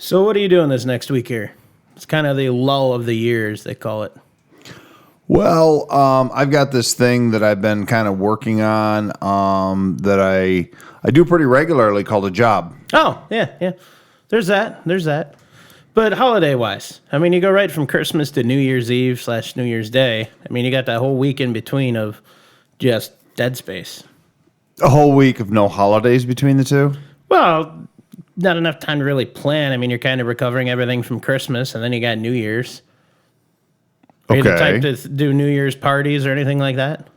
So what are you doing this next week here? It's kind of the lull of the year, as they call it. Well, I've got this thing that I've been kind of working on that I do pretty regularly called a job. Oh, yeah. There's that. But holiday-wise, I mean, you go right from Christmas to New Year's Eve / New Year's Day. I mean, you got that whole week in between of just dead space. A whole week of no holidays between the two? Well, not enough time to really plan. I mean, you're kind of recovering everything from Christmas, and then you got New Year's. Are you the type to do New Year's parties or anything like that?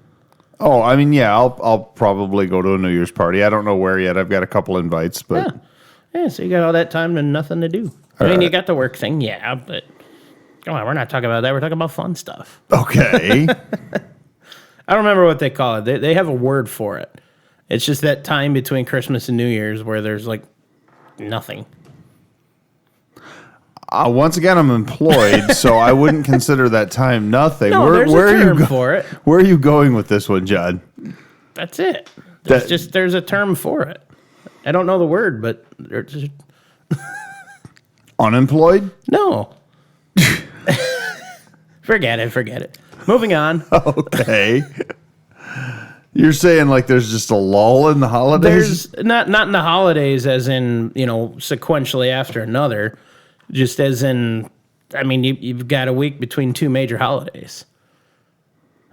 Oh, I mean, yeah, I'll probably go to a New Year's party. I don't know where yet. I've got a couple invites, but yeah. So you got all that time and nothing to do. I mean, you got the work thing, yeah, but come on, we're not talking about that. We're talking about fun stuff. Okay. I don't remember what they call it. They have a word for it. It's just that time between Christmas and New Year's where there's like nothing. Once again, I'm employed, so I wouldn't consider that time nothing. No, there's a term for it. Where are you going with this one, John? That's it. There's a term for it. I don't know the word, but there's unemployed? No. Forget it. Moving on. Okay. You're saying like there's just a lull in the holidays? There's not in the holidays as in, sequentially after another. Just as in, I mean, you've got a week between two major holidays.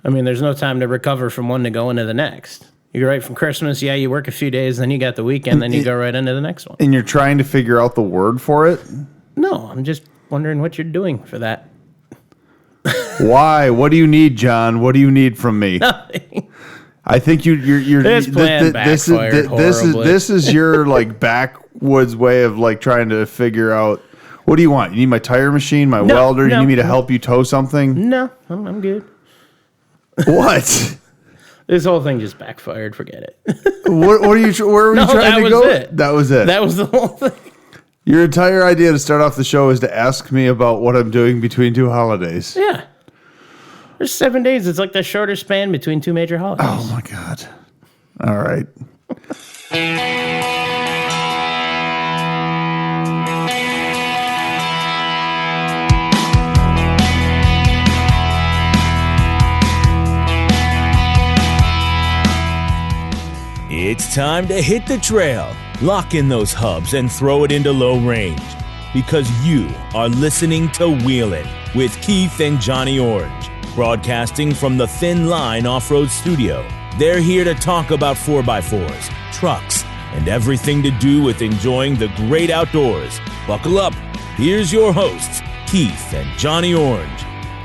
I mean, there's no time to recover from one to go into the next. You go right from Christmas, you work a few days, then you got the weekend, then you go right into the next one. And you're trying to figure out the word for it? No, I'm just wondering what you're doing for that. Why? What do you need, John? What do you need from me? Nothing. I think you're this plan backfired horribly. This is your like backwoods way of like trying to figure out. What do you want? You need my tire machine, my welder? You need me to help you tow something? No, I'm good. What? This whole thing just backfired. Forget it. Where were you trying to go? It. That was it. That was the whole thing. Your entire idea to start off the show is to ask me about what I'm doing between two holidays. Yeah. There's 7 days. It's like the shorter span between two major holidays. Oh, my God. All right. It's time to hit the trail, lock in those hubs, and throw it into low range. Because you are listening to Wheelin' with Keith and Johnny Orange, broadcasting from the Thin Line Off-Road Studio. They're here to talk about 4x4s, trucks, and everything to do with enjoying the great outdoors. Buckle up. Here's your hosts, Keith and Johnny Orange.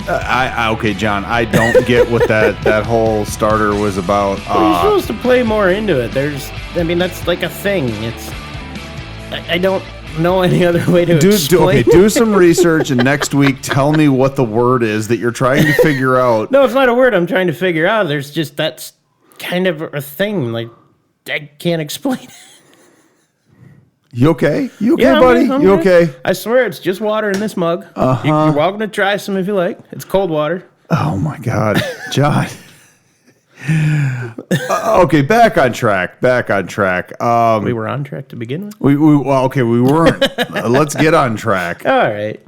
Okay, John, I don't get what that whole starter was about. Well, you're supposed to play more into it. That's like a thing. I don't know any other way to explain. Do some research, and next week tell me what the word is that you're trying to figure out. No, it's not a word I'm trying to figure out. That's kind of a thing. Like, I can't explain it. You okay? Yeah, buddy? I'm you good. Okay? I swear it's just water in this mug. You're welcome to try some if you like. It's cold water. Oh, my God. John. Okay, back on track. We were on track to begin with? We weren't. Let's get on track. All right.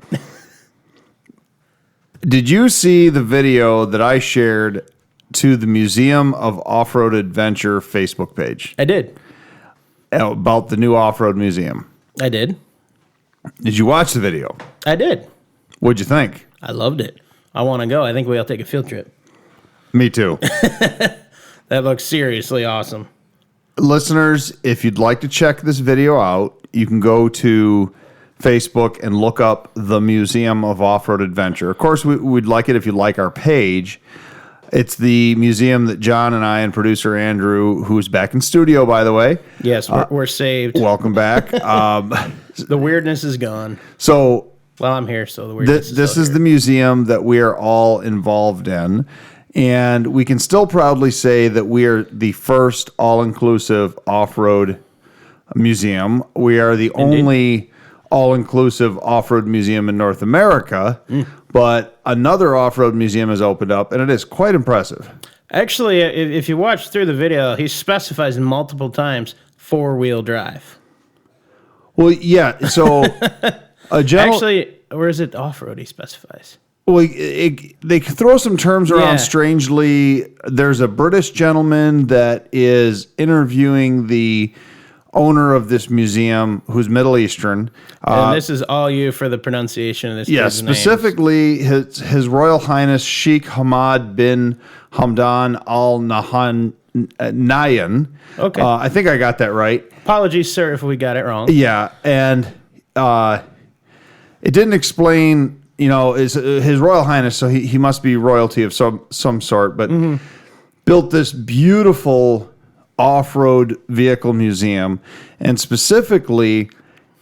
Did you see the video that I shared to the Museum of Off-Road Adventure Facebook page? I did. About the new off-road museum. I did. Did you watch the video? I did. What'd you think? I loved it. I want to go. I think we'll take a field trip. Me too. That looks seriously awesome. Listeners, if you'd like to check this video out, you can go to Facebook and look up the Museum of Off-Road Adventure. Of course, we'd like it if you like our page. It's the museum that John and I and producer Andrew, who's back in studio, by the way. Yes, we're saved. Welcome back. The weirdness is gone. So, well, I'm here, so the weirdness this is the museum that we are all involved in. And we can still proudly say that we are the first all-inclusive off-road museum. We are the only all-inclusive off-road museum in North America. But another off-road museum has opened up, and it is quite impressive. Actually, if you watch through the video, he specifies multiple times 4-wheel drive. Well, yeah, so Actually, or is it off-road he specifies? Well, they throw some terms around Yeah. strangely. There's a British gentleman that is interviewing the owner of this museum who's Middle Eastern. And this is all you for the pronunciation of this. Yeah, dude's names. specifically His Royal Highness Sheik Hamad bin Hamdan Al Nahyan. Okay. I think I got that right. Apologies, sir, if we got it wrong. Yeah, and it didn't explain, His Royal Highness, so he must be royalty of some sort, but built this beautiful off-road vehicle museum, and specifically,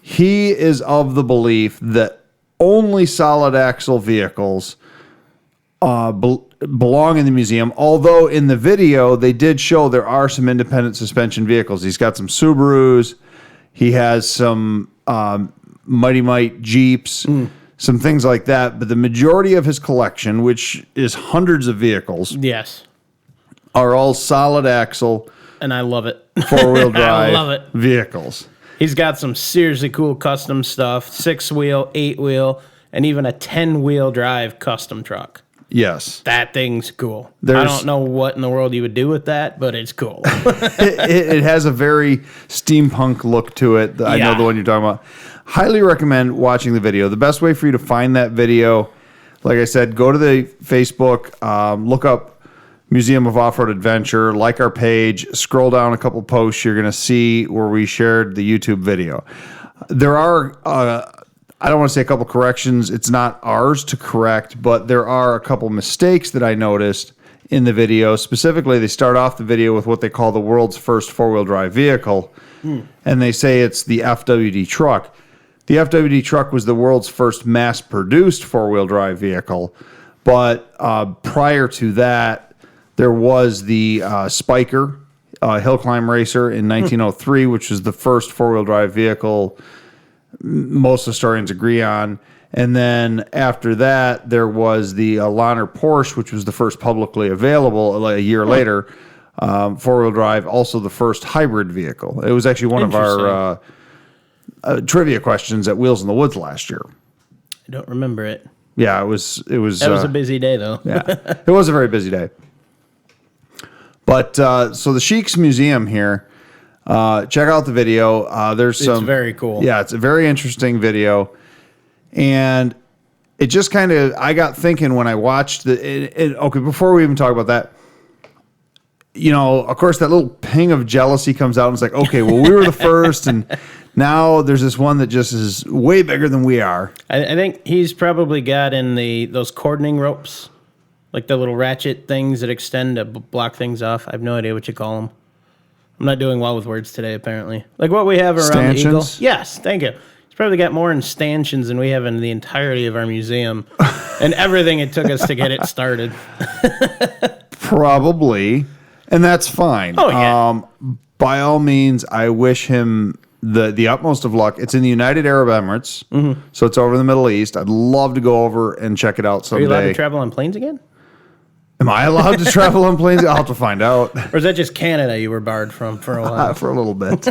he is of the belief that only solid axle vehicles belong in the museum, although in the video, they did show there are some independent suspension vehicles. He's got some Subarus, he has some Mighty Might Jeeps, some things like that, but the majority of his collection, which is hundreds of vehicles, Yes. are all solid axle, And I love it. four-wheel drive I love it. vehicles. He's got some seriously cool custom stuff, 6-wheel, 8-wheel, and even a 10-wheel drive custom truck. Yes. That thing's cool. I There's- don't know what in the world you would do with that, but it's cool. It has a very steampunk look to it. I know Yeah. the one you're talking about. Highly recommend watching the video. The best way for you to find that video, like I said, go to the Facebook, look up Museum of Off-Road Adventure, like our page, scroll down a couple posts, you're going to see where we shared the YouTube video. There are, I don't want to say a couple corrections, it's not ours to correct, but there are a couple mistakes that I noticed in the video. Specifically, they start off the video with what they call the world's first four-wheel drive vehicle, and they say it's the FWD truck. The FWD truck was the world's first mass-produced four-wheel drive vehicle, but prior to that, there was the Spiker hill climb racer in 1903, which was the first four-wheel drive vehicle most historians agree on. And then after that, there was the Lahner Porsche, which was the first publicly available a year later, four-wheel drive, also the first hybrid vehicle. It was actually one of our trivia questions at Wheels in the Woods last year. I don't remember it. Yeah, it was. That was a busy day, though. Yeah, it was a very busy day. But so the Sheik's Museum here, check out the video. There's some. It's very cool. Yeah, it's a very interesting video, and it just kind of I got thinking when I watched okay, before we even talk about that, of course, that little ping of jealousy comes out, and it's like, okay, well, we were the first, and now there's this one that just is way bigger than we are. I think he's probably got in those cordoning ropes, like the little ratchet things that extend to block things off. I have no idea what you call them. I'm not doing well with words today, apparently. Like what we have around the Eagle. Stanchions? Yes, thank you. He's probably got more in stanchions than we have in the entirety of our museum and everything it took us to get it started. Probably, and that's fine. Oh, yeah. By all means, I wish him the utmost of luck. It's in the United Arab Emirates, so it's over in the Middle East. I'd love to go over and check it out Are someday. you allowed to travel on planes again? Am I allowed to travel on planes? I'll have to find out. Or is that just Canada you were barred from for a while? For a little bit.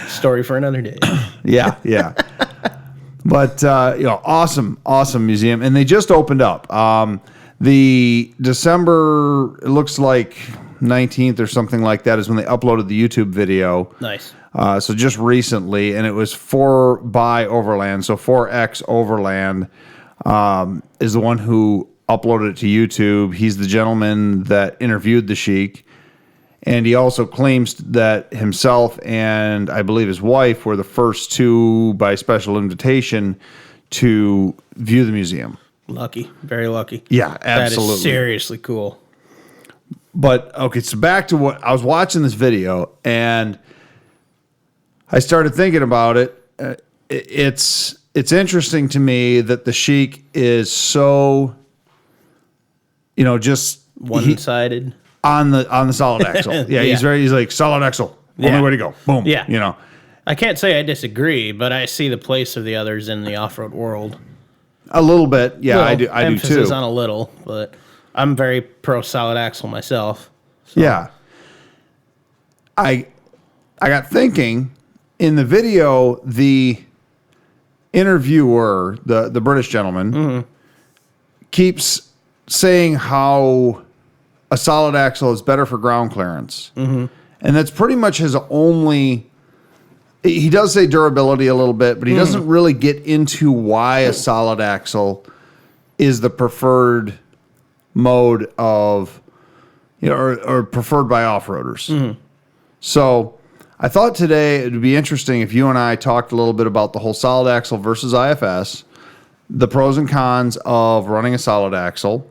Story for another day. Yeah. But awesome museum, and they just opened up. The December, it looks like 19th or something like that, is when they uploaded the YouTube video. Nice. So just recently, and it was 4x Overland. So 4X Overland is the one who uploaded it to YouTube. He's the gentleman that interviewed the Sheik. And he also claims that himself and I believe his wife were the first two by special invitation to view the museum. Lucky. Very lucky. Yeah, absolutely. That is seriously cool. But okay, so back to what I was watching this video and I started thinking about it. It's interesting to me that the Sheik is so, just One-sided. on the solid axle. Yeah, Yeah. he's like solid axle. Yeah. Only way to go. Boom. Yeah. I can't say I disagree, but I see the place of the others in the off-road world. A little bit. Yeah, Well, I do emphasis too. on a little, but I'm very pro solid axle myself. Yeah. I got thinking in the video, interviewer, the British gentleman, keeps saying how a solid axle is better for ground clearance. And that's pretty much his only... He does say durability a little bit, but he doesn't really get into why a solid axle is the preferred mode of, or preferred by off-roaders. So I thought today it would be interesting if you and I talked a little bit about the whole solid axle versus IFS, the pros and cons of running a solid axle,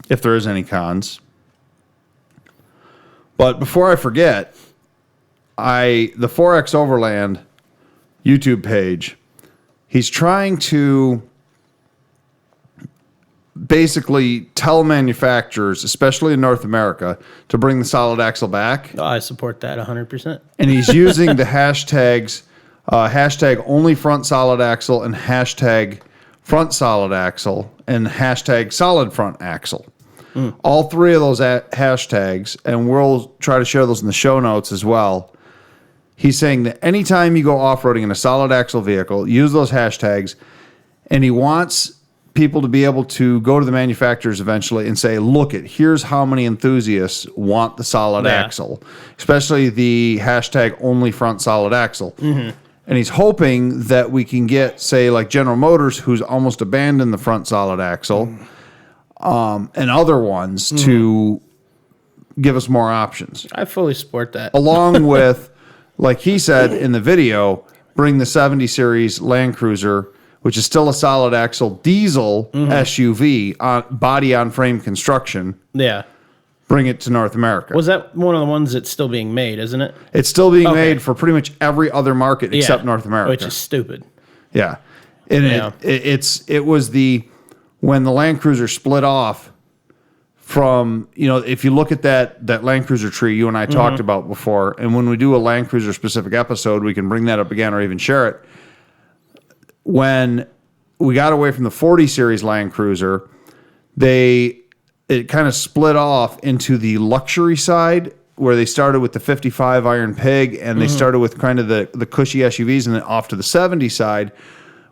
if there is any cons. But before I forget, the 4X Overland YouTube page, he's trying to basically tell manufacturers, especially in North America, to bring the solid axle back. Oh, I support that 100%. And he's using the hashtags, hashtag only front solid axle and hashtag front solid axle and hashtag solid front axle. All three of those hashtags, and we'll try to share those in the show notes as well. He's saying that anytime you go off-roading in a solid axle vehicle, use those hashtags, and he wants people to be able to go to the manufacturers eventually and say, look, here's how many enthusiasts want the solid axle, especially the hashtag only front solid axle. And he's hoping that we can get, say, like General Motors, who's almost abandoned the front solid axle, and other ones to give us more options. I fully support that. Along with, like he said in the video, bring the 70 series Land Cruiser, which is still a solid axle diesel SUV, body on frame construction. Yeah. Bring it to North America. Was that one of the ones that's still being made, isn't it? It's still being made for pretty much every other market except North America. Which is stupid. Yeah. And it was when the Land Cruiser split off from, if you look at that Land Cruiser tree you and I talked about before, and when we do a Land Cruiser specific episode, we can bring that up again or even share it. When we got away from the 40 series Land Cruiser, it kind of split off into the luxury side, where they started with the 55 Iron Pig, and they started with kind of the cushy SUVs, and then off to the 70 side,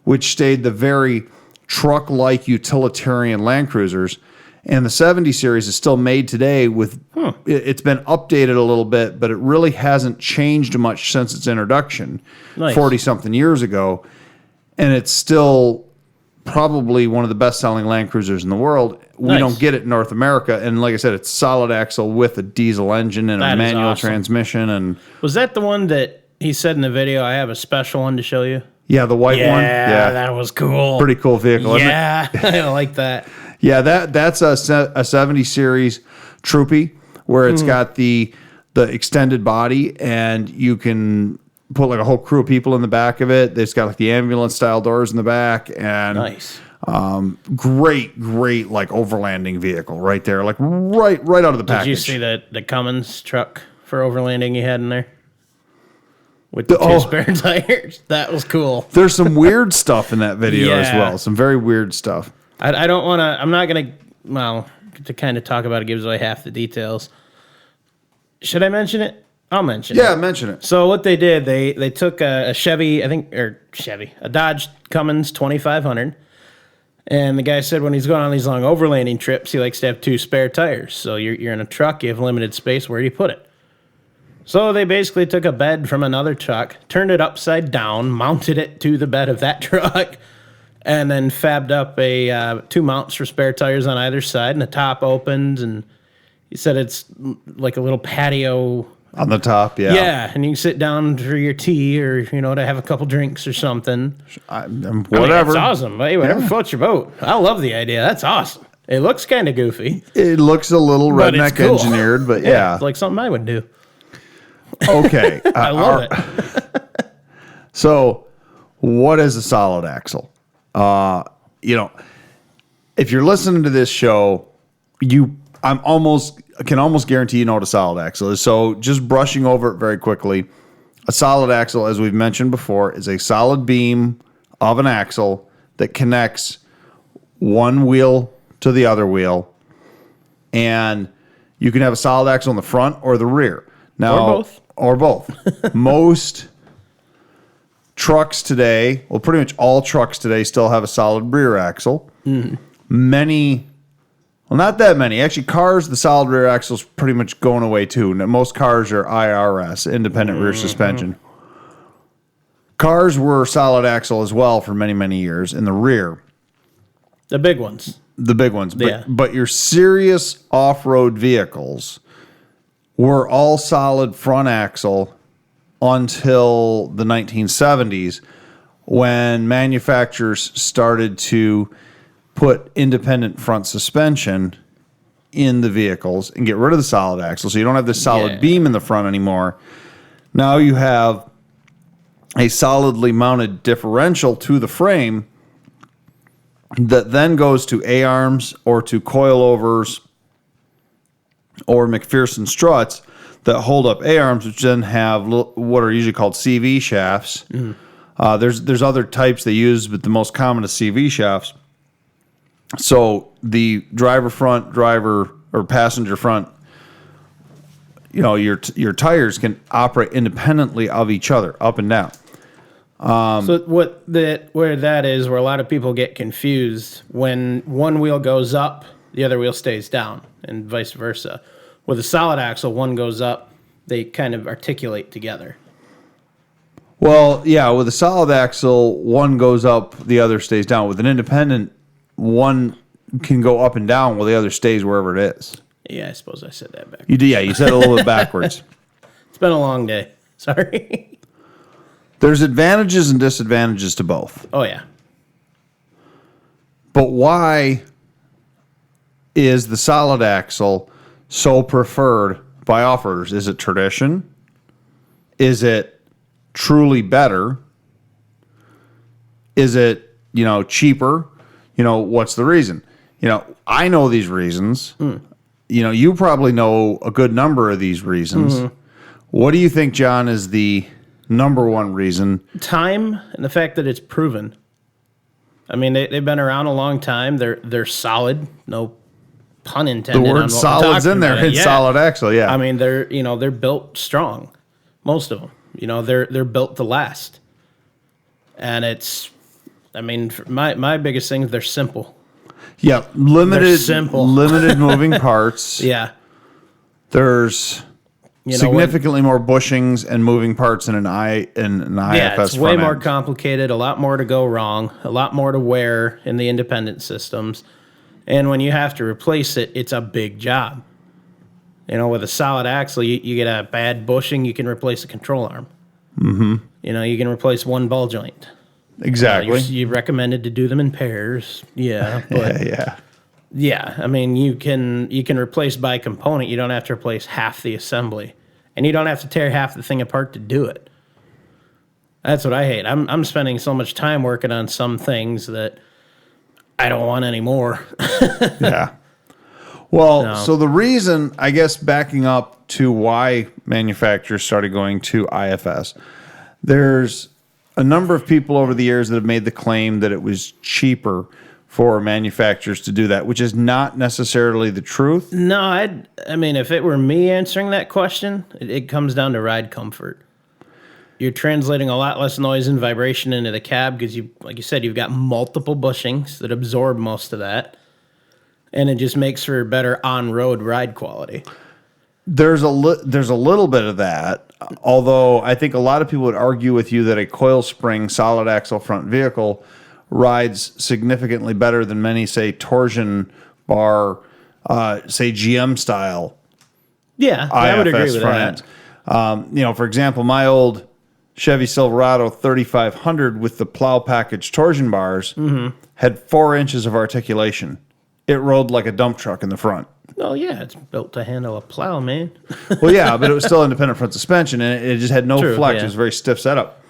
which stayed the very truck-like utilitarian Land Cruisers. And the 70 series is still made today with, it's been updated a little bit, but it really hasn't changed much since its introduction 40-something years ago. And it's still probably one of the best-selling Land Cruisers in the world. We don't get it in North America. And like I said, it's solid axle with a diesel engine and a manual transmission. And was that the one that he said in the video, I have a special one to show you? Yeah, the white one. Yeah, that was cool. Pretty cool vehicle, isn't it? I like that. Yeah, that's a 70 series Troopy, where it's got the extended body, and you can put like a whole crew of people in the back of it. It's got like the ambulance style doors in the back, and great like overlanding vehicle right there, like right out of the package. Did you see the Cummins truck for overlanding he had in there? With the two spare tires. That was cool. There's some weird stuff in that video as well. Some very weird stuff. I don't want to... I'm not going to kind of talk about it gives away half the details. Should I mention it? I'll mention it. Yeah, mention it. So what they did, they took a Chevy, a Dodge Cummins 2500. And the guy said when he's going on these long overlanding trips, he likes to have two spare tires. So you're in a truck, you have limited space. Where do you put it? So they basically took a bed from another truck, turned it upside down, mounted it to the bed of that truck, and then fabbed up two mounts for spare tires on either side, and the top opened, and he said it's like a little patio. On the top, yeah. Yeah, and you can sit down for your tea or, to have a couple drinks or something. Whatever. It's awesome. Hey, whatever floats your boat. I love the idea. That's awesome. It looks kind of goofy. It looks a little redneck engineered, but yeah. It's like something I would do. Okay. I love it. So, what is a solid axle? If you're listening to this show, I can almost guarantee you know what a solid axle is. So, just brushing over it very quickly, a solid axle, as we've mentioned before, is a solid beam of an axle that connects one wheel to the other wheel, and you can have a solid axle in the front or the rear. Now, or both. Most trucks today, well, pretty much all trucks today still have a solid rear axle. Many, well, not that many. Actually, cars, the solid rear axle is pretty much going away too. Most cars are IRS, independent rear suspension. Cars were solid axle as well for many, many years in the rear. The big ones. The big ones. But, Yeah. but your serious off-road vehicles were all solid front axle until the 1970s, when manufacturers started to put independent front suspension in the vehicles and get rid of the solid axle. So you don't have this solid beam in the front anymore. Now you have a solidly mounted differential to the frame that then goes to A-arms or to coilovers or McPherson struts that hold up A-arms, which then have what are usually called CV shafts. There's other types they use, but the most common is CV shafts. So the driver or passenger front, your tires can operate independently of each other, up and down. So where that is, where a lot of people get confused, when one wheel goes up, the other wheel stays down, and vice versa. With a solid axle, one goes up, they kind of articulate together. Well, yeah, with a solid axle, one goes up, the other stays down. With an independent, one can go up and down while the other stays wherever it is. Yeah, I suppose I said that back. You said it a little bit backwards. It's been a long day. Sorry. There's advantages and disadvantages to both. Oh, yeah. But why is the solid axle so preferred by off-roaders? Is it tradition? Is it truly better? Is it, cheaper? What's the reason? I know these reasons. You probably know a good number of these reasons. What do you think, John, is the number one reason? Time and the fact that it's proven. I mean, they've been around a long time. They're solid. No pun intended. The on word what we're solid's in talking there. about. It's solid axle, yeah. I mean, they're built strong. Most of them. They're built to last. And it's, my biggest thing is they're simple. Yeah, They're simple. limited moving parts. Yeah. There's significantly more bushings and moving parts in an IFS. Yeah, it's way front more end. complicated, a lot more to go wrong, a lot more to wear in the independent systems. And when you have to replace it, it's a big job. With a solid axle, you get a bad bushing, you can replace a control arm. You can replace one ball joint. Exactly. You recommended to do them in pairs. Yeah. But yeah. Yeah, you can replace by component. You don't have to replace half the assembly, and you don't have to tear half the thing apart to do it. That's what I hate. I'm spending so much time working on some things that I don't want anymore. Yeah. Well, No. so the reason, I guess, backing up to why manufacturers started going to IFS, there's a number of people over the years that have made the claim that it was cheaper for manufacturers to do that, which is not necessarily the truth. No, if it were me answering that question, it comes down to ride comfort. You're translating a lot less noise and vibration into the cab because like you said, you've got multiple bushings that absorb most of that, and it just makes for better on-road ride quality. There's a little bit of that, although I think a lot of people would argue with you that a coil spring solid axle front vehicle rides significantly better than many, say, torsion bar, say GM style. Yeah, I would agree with front that. end. For example, my old Chevy Silverado 3500 with the plow package torsion bars had 4 inches of articulation. It rode like a dump truck in the front. Oh, yeah, it's built to handle a plow, man. Well, yeah, but it was still independent front suspension, and it just had no True, flex. yeah. It was a very stiff setup.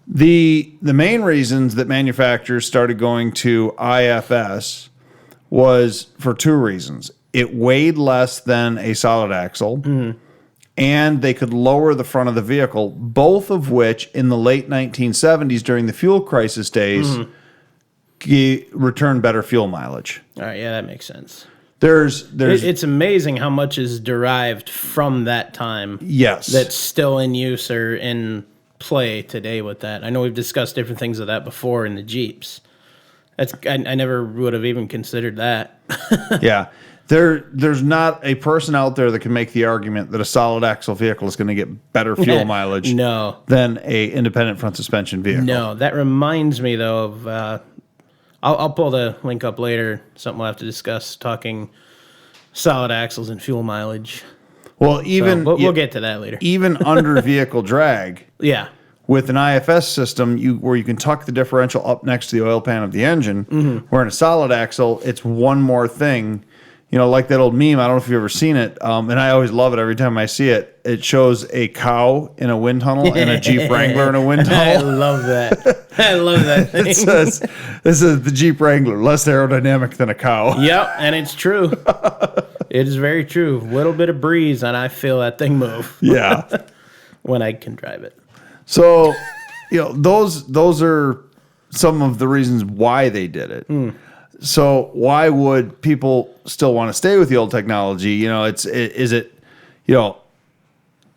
The main reasons that manufacturers started going to IFS was for 2 reasons. It weighed less than a solid axle, and they could lower the front of the vehicle, both of which in the late 1970s during the fuel crisis days returned better fuel mileage. All right, yeah, that makes sense. It's amazing how much is derived from that time. Yes. That's still in use or in play today with that. I know we've discussed different things of that before in the Jeeps. I never would have even considered that. Yeah. There's not a person out there that can make the argument that a solid axle vehicle is going to get better fuel mileage than a independent front suspension vehicle. No, that reminds me though of I'll pull the link up later. Something we'll have to discuss talking solid axles and fuel mileage. Well, even we'll get to that later. Even under vehicle drag. Yeah. With an IFS system, where you can tuck the differential up next to the oil pan of the engine, where in a solid axle, it's one more thing. You know, like that old meme, I don't know if you've ever seen it, and I always love it every time I see it. It shows a cow in a wind tunnel and a Jeep Wrangler in a wind tunnel. I love that. I love that thing. It says, this is the Jeep Wrangler, less aerodynamic than a cow. Yep, and it's true. It is very true. Little bit of breeze, and I feel that thing move. Yeah. When I can drive it. So, those are some of the reasons why they did it. So why would people still want to stay with the old technology?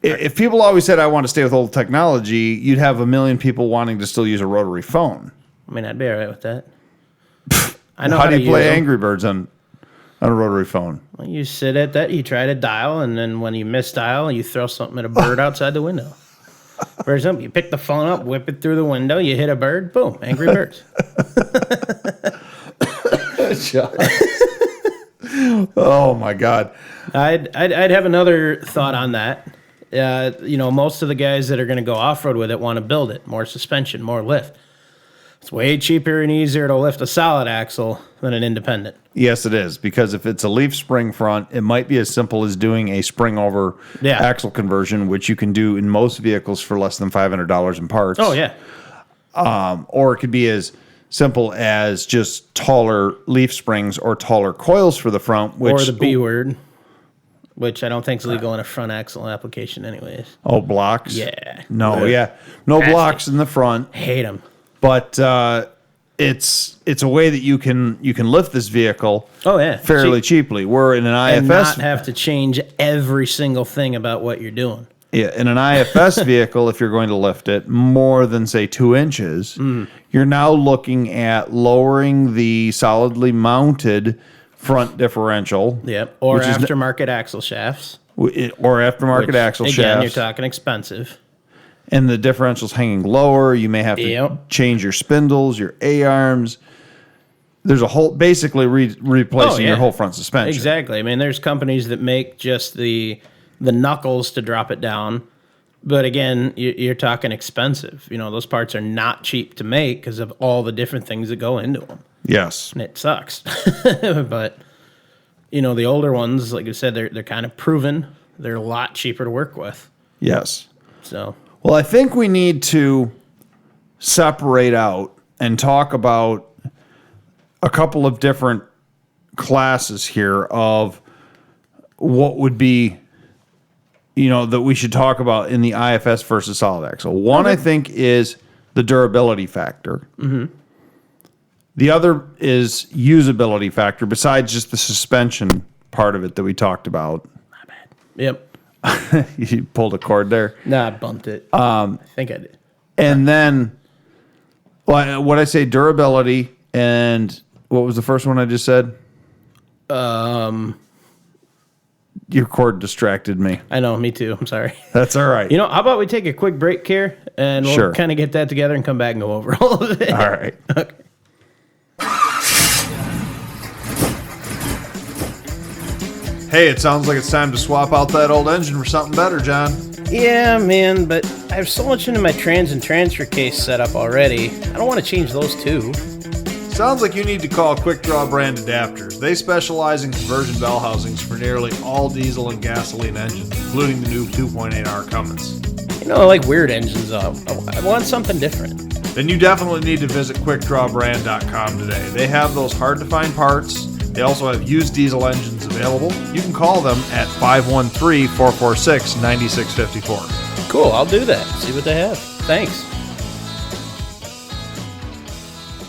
If people always said, I want to stay with old technology, you'd have a million people wanting to still use a rotary phone. I mean, I'd be all right with that. I know how do you play Angry Birds on a rotary phone? Well, you sit at that, you try to dial, and then when you miss dial, you throw something at a bird outside the window. For example, you pick the phone up, whip it through the window, you hit a bird, boom, Angry Birds. Oh my God! I'd have another thought on that. Most of the guys that are going to go off road with it want to build it, more suspension, more lift. It's way cheaper and easier to lift a solid axle than an independent. Yes, it is, because if it's a leaf spring front, it might be as simple as doing a spring over axle conversion, which you can do in most vehicles for less than $500 in parts. Oh yeah. Or it could be as simple as just taller leaf springs or taller coils for the front, or the B word, which I don't think is legal in a front axle application anyways. Oh, blocks? Yeah. No, yeah. No blocks in the front. Hate them. But it's a way that you can lift this vehicle fairly cheaply. We're in an IFS. And not have to change every single thing about what you're doing. Yeah, in an IFS vehicle, if you're going to lift it more than, say, 2 inches, you're now looking at lowering the solidly mounted front differential. Yep, or aftermarket axle shafts. Or aftermarket axle shafts. Again, you're talking expensive. And the differential's hanging lower. You may have to change your spindles, your A-arms. There's a whole, basically replacing your whole front suspension. Exactly. I mean, there's companies that make just the knuckles to drop it down. But again, you're talking expensive. Those parts are not cheap to make because of all the different things that go into them. Yes. And it sucks. But, the older ones, like I said, they're kind of proven. They're a lot cheaper to work with. Yes. So. Well, I think we need to separate out and talk about a couple of different classes here of what would be, that we should talk about in the IFS versus solid axle. One, I think, is the durability factor. Mm-hmm. The other is usability factor, besides just the suspension part of it that we talked about. My bad. Yep. You pulled a cord there? No, I bumped it. I think I did. And then, what I say, durability, and what was the first one I just said? Your cord distracted me. I know, me too. I'm sorry. That's all right. How about we take a quick break here, and we'll kind of get that together and come back and go over all of it. All right. Okay. Hey, it sounds like it's time to swap out that old engine for something better, John. Yeah, man, but I have so much into my trans and transfer case setup already. I don't want to change those too. Sounds like you need to call Quick Draw Brand Adapters. They specialize in conversion bell housings for nearly all diesel and gasoline engines, including the new 2.8R Cummins. I like weird engines, though. I want something different. Then you definitely need to visit QuickDrawBrand.com today. They have those hard-to-find parts. They also have used diesel engines available. You can call them at 513-446-9654. Cool, I'll do that. See what they have. Thanks.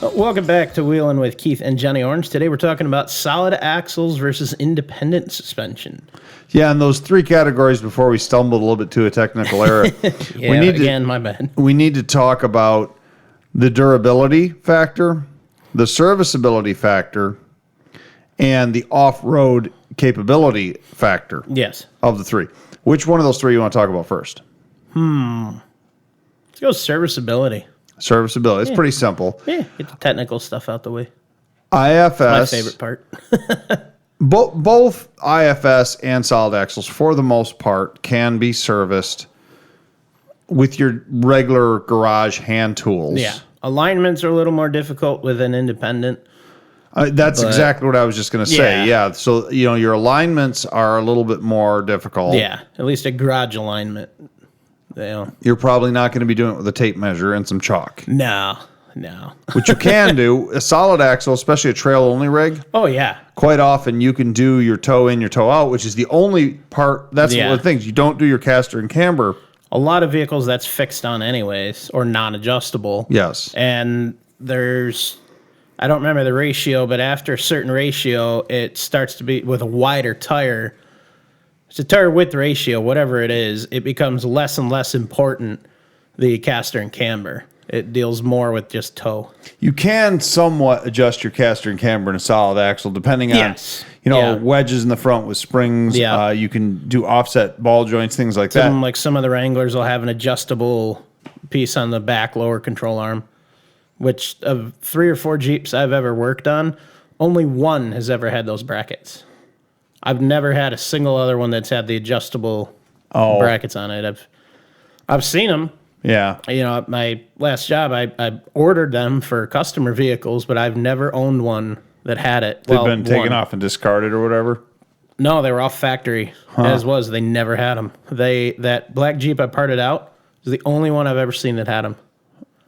Welcome back to Wheeling with Keith and Johnny Orange. Today we're talking about solid axles versus independent suspension. Yeah, and those three categories before we stumbled a little bit to a technical error. My bad. We need to talk about the durability factor, the serviceability factor, and the off-road capability factor. Yes. Of the three. Which one of those three you want to talk about first? Let's go serviceability. Serviceability. It's pretty simple. Yeah, get the technical stuff out the way. IFS. My favorite part. Both IFS and solid axles, for the most part, can be serviced with your regular garage hand tools. Yeah. Alignments are a little more difficult with an independent. That's exactly what I was just going to say. Yeah. So, your alignments are a little bit more difficult. Yeah. At least a garage alignment. You're probably not going to be doing it with a tape measure and some chalk. No. What you can do, a solid axle, especially a trail-only rig. Oh, yeah. Quite often you can do your toe in, your toe out, which is the only part. That's one of the things. You don't do your caster and camber. A lot of vehicles that's fixed on anyways, or non-adjustable. Yes. And I don't remember the ratio, but after a certain ratio, it starts to be with a wider tire. It's a tire width ratio, whatever it is, it becomes less and less important, the caster and camber. It deals more with just toe. You can somewhat adjust your caster and camber in a solid axle, depending on, wedges in the front with springs. Yeah. You can do offset ball joints, things like that. Like some of the Wranglers will have an adjustable piece on the back lower control arm, which of 3 or 4 Jeeps I've ever worked on, only one has ever had those brackets. I've never had a single other one that's had the adjustable brackets on it. I've seen them. Yeah. At my last job, I ordered them for customer vehicles, but I've never owned one that had it. They've been taken off and discarded or whatever? No, they were off factory, as was. They never had them. That black Jeep I parted out is the only one I've ever seen that had them.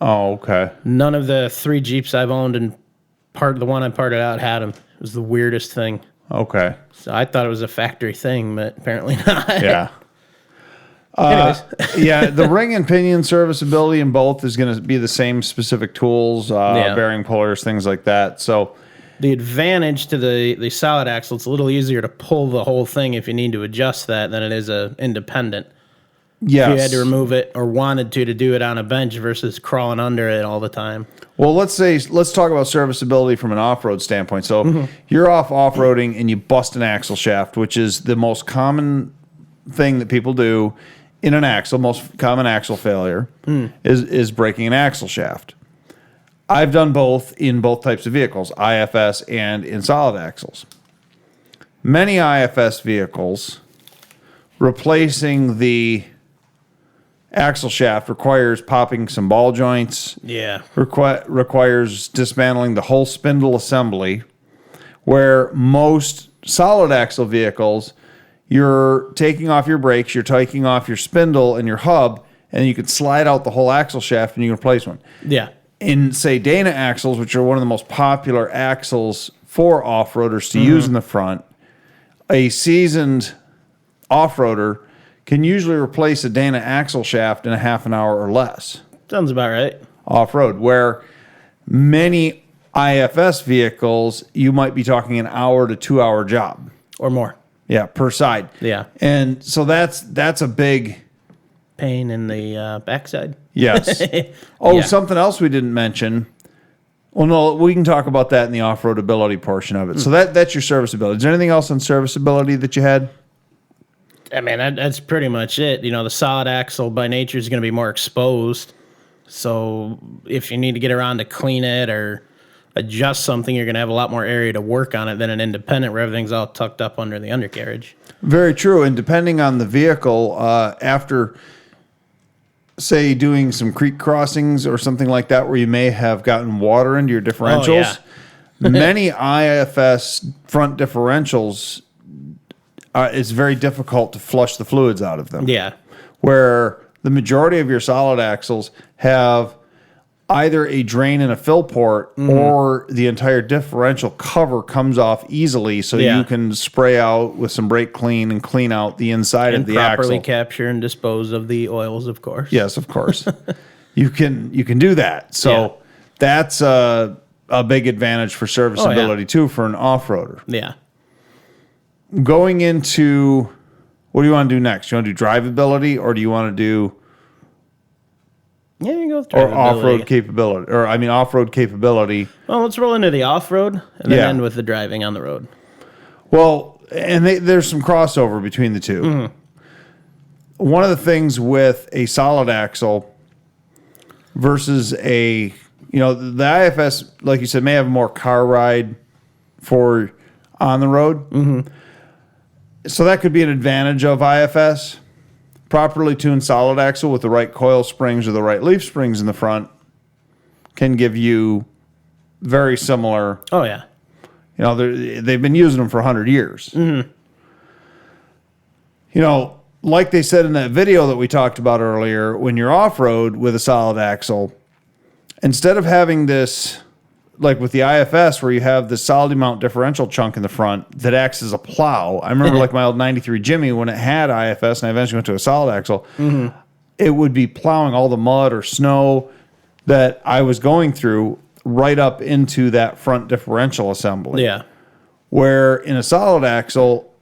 Oh, okay. None of the 3 Jeeps I've owned and the one I parted out had them. It was the weirdest thing. Okay. So I thought it was a factory thing, but apparently not. Yeah. Anyways. The ring and pinion serviceability in both is going to be the same specific tools, bearing pullers, things like that. So the advantage to the solid axle, it's a little easier to pull the whole thing if you need to adjust that than it is a independent. Yes. If you had to remove it or wanted to do it on a bench versus crawling under it all the time. Well, let's talk about serviceability from an off-road standpoint. So you're off-roading and you bust an axle shaft, which is the most common thing that people do in an axle. Most common axle failure is breaking an axle shaft. I've done both in both types of vehicles, IFS and in solid axles. Many IFS vehicles, replacing the axle shaft requires popping some ball joints. Yeah. Requires dismantling the whole spindle assembly, where most solid axle vehicles, you're taking off your brakes, you're taking off your spindle and your hub, and you can slide out the whole axle shaft and you can replace one. Yeah. In, say, Dana axles, which are one of the most popular axles for off-roaders to use in the front, a seasoned off-roader can usually replace a Dana axle shaft in a half an hour or less. Sounds about right. Off-road, where many IFS vehicles, you might be talking an hour to 2 hour job. Or more. Yeah, per side. Yeah. And so that's a big pain in the backside. Yes. Something else we didn't mention. Well, no, we can talk about that in the off-road ability portion of it. So that's your serviceability. Is there anything else on serviceability that you had? I mean, that's pretty much it. The solid axle by nature is going to be more exposed. So if you need to get around to clean it or adjust something, you're going to have a lot more area to work on it than an independent where everything's all tucked up under the undercarriage. Very true. And depending on the vehicle, after, say, doing some creek crossings or something like that where you may have gotten water into your differentials, many IFS front differentials, it's very difficult to flush the fluids out of them. Yeah. Where the majority of your solid axles have either a drain and a fill port or the entire differential cover comes off easily so you can spray out with some brake clean and clean out the inside of the axle. And properly capture and dispose of the oils, of course. Yes, of course. You can do that. So that's a big advantage for serviceability too for an off-roader. Yeah. Going into, what do you want to do next? You want to do drivability, or do you want to do Yeah, you go with or drivability. off-road capability, or I mean off-road capability? Well, let's roll into the off-road and then Yeah. end with the driving on the road. Well, and there's some crossover between the two. Mm-hmm. One of the things with a solid axle versus the IFS, like you said, may have a more car ride for on the road. Mm-hmm. So that could be an advantage of IFS. Properly tuned solid axle with the right coil springs or the right leaf springs in the front can give you very similar. Oh, yeah. They've been using them for 100 years. Mm-hmm. Like they said in that video that we talked about earlier, when you're off-road with a solid axle, instead of having this, like with the IFS, where you have this solid mount differential chunk in the front that acts as a plow. I remember like my old 93 Jimmy, when it had IFS and I eventually went to a solid axle, it would be plowing all the mud or snow that I was going through right up into that front differential assembly. Yeah. Where in a solid axle,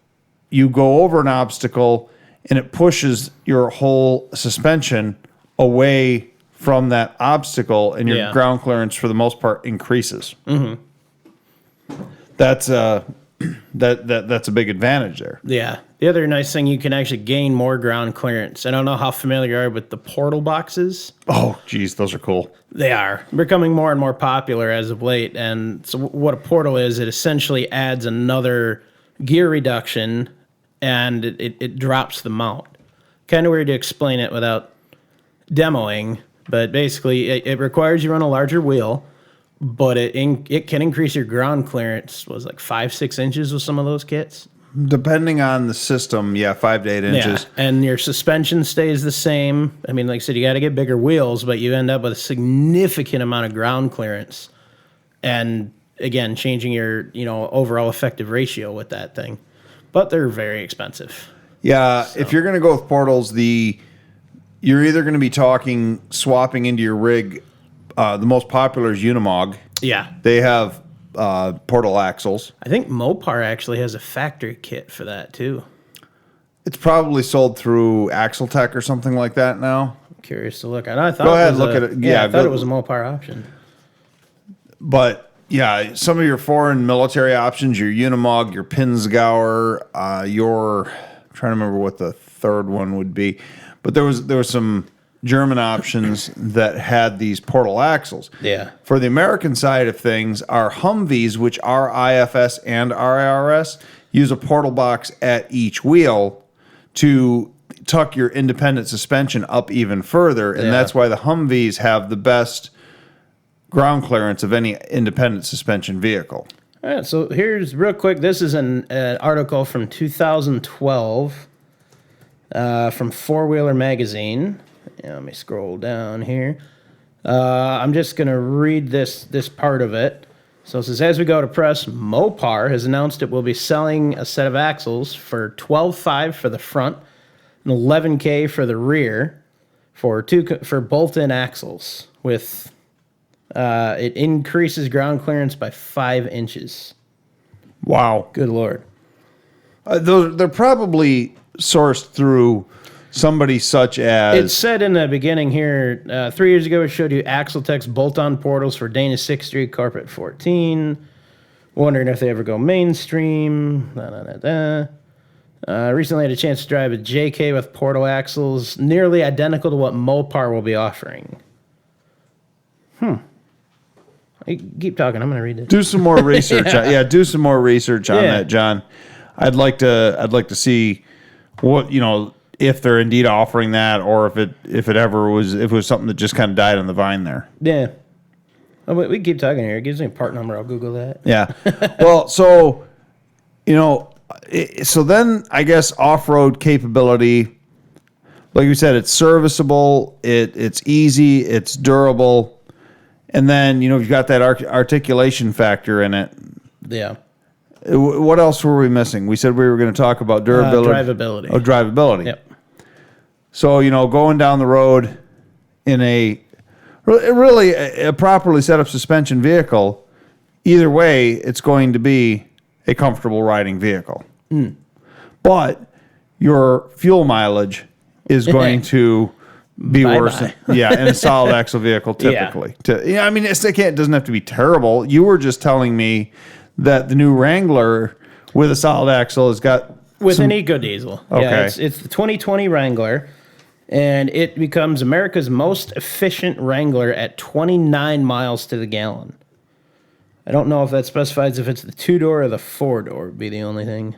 you go over an obstacle and it pushes your whole suspension away from that obstacle, and your ground clearance for the most part increases. Mm-hmm. That's that's a big advantage there. Yeah. The other nice thing, you can actually gain more ground clearance. I don't know how familiar you are with the portal boxes. Oh, geez, those are cool. They are becoming more and more popular as of late. And so what a portal is, it essentially adds another gear reduction, and it drops the mount. Kind of weird to explain it without demoing, but basically it requires you run a larger wheel, but it can increase your ground clearance, was like 5-6 inches with some of those kits. Depending on the system, 5 to 8 inches. Yeah, and your suspension stays the same. I mean, like I said, you got to get bigger wheels, but you end up with a significant amount of ground clearance. And again, changing your overall effective ratio with that thing. But they're very expensive. Yeah, so if you're going to go with portals, you're either going to be talking swapping into your rig. The most popular is Unimog. Yeah. They have portal axles. I think Mopar actually has a factory kit for that too. It's probably sold through Axle Tech or something like that now. I'm curious to look. I thought go ahead, look at it. Yeah, I thought it was a Mopar option. But yeah, some of your foreign military options, your Unimog, your Pinzgauer, I'm trying to remember what the third one would be. But there was some German options that had these portal axles. Yeah. For the American side of things, our Humvees, which are IFS and RIRS, use a portal box at each wheel to tuck your independent suspension up even further, and that's why the Humvees have the best ground clearance of any independent suspension vehicle. All right, so here's real quick. This is an article from 2012 from Four Wheeler Magazine. Yeah, let me scroll down here. I'm just going to read this part of it. So it says, as we go to press, Mopar has announced it will be selling a set of axles for $12,500 for the front and $11,000 for the rear for bolt-in axles. With it increases ground clearance by 5 inches. Wow. Good Lord. They're probably sourced through somebody such as... It said in the beginning here, 3 years ago, it showed you Axle Tech's bolt-on portals for Dana 6th Street, Corporate 14. Wondering if they ever go mainstream. Recently had a chance to drive a JK with portal axles, nearly identical to what Mopar will be offering. Keep talking. I'm going to read it. Do some more research. Do some more research on that, John. I'd like to see what, if they're indeed offering that, or if it was something that just kind of died on the vine there. Yeah. Oh, we can keep talking here. It gives me a part number. I'll Google that. Yeah. Well, so so then I guess off-road capability, like you said, it's serviceable, it's easy, it's durable. And then, you've got that articulation factor in it. Yeah. What else were we missing? We said we were going to talk about durability. Drivability. Oh, drivability. Yep. So, going down the road Really, a properly set up suspension vehicle, either way, it's going to be a comfortable riding vehicle. But your fuel mileage is going to be worse than, in a solid axle vehicle typically. I mean, it doesn't have to be terrible. You were just telling me that the new Wrangler with a solid axle has got an eco diesel. Okay. Yeah, it's the 2020 Wrangler, and it becomes America's most efficient Wrangler at 29 miles to the gallon. I don't know if that specifies if it's the 2-door or the 4-door would be the only thing.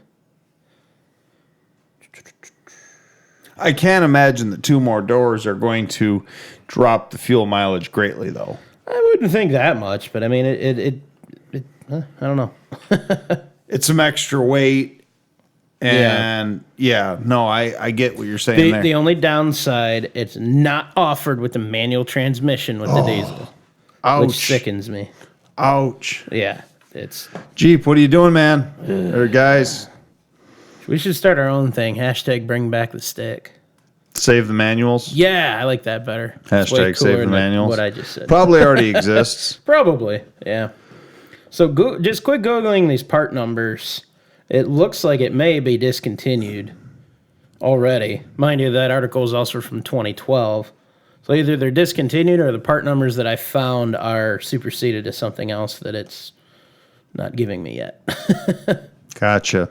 I can't imagine that 2 more doors are going to drop the fuel mileage greatly, though. I wouldn't think that much, but I mean, I don't know. It's some extra weight, and I get what you're saying there. The only downside, it's not offered with the manual transmission with the diesel, which sickens me. Ouch. Yeah, it's Jeep. What are you doing, man? Or guys, we should start our own thing. # bring back the stick. save the manuals. Yeah, I like that better. # save the manuals. What I just said Probably already exists. Probably, yeah. So just quick Googling these part numbers. It looks like it may be discontinued already. Mind you, that article is also from 2012. So either they're discontinued or the part numbers that I found are superseded to something else that it's not giving me yet. Gotcha.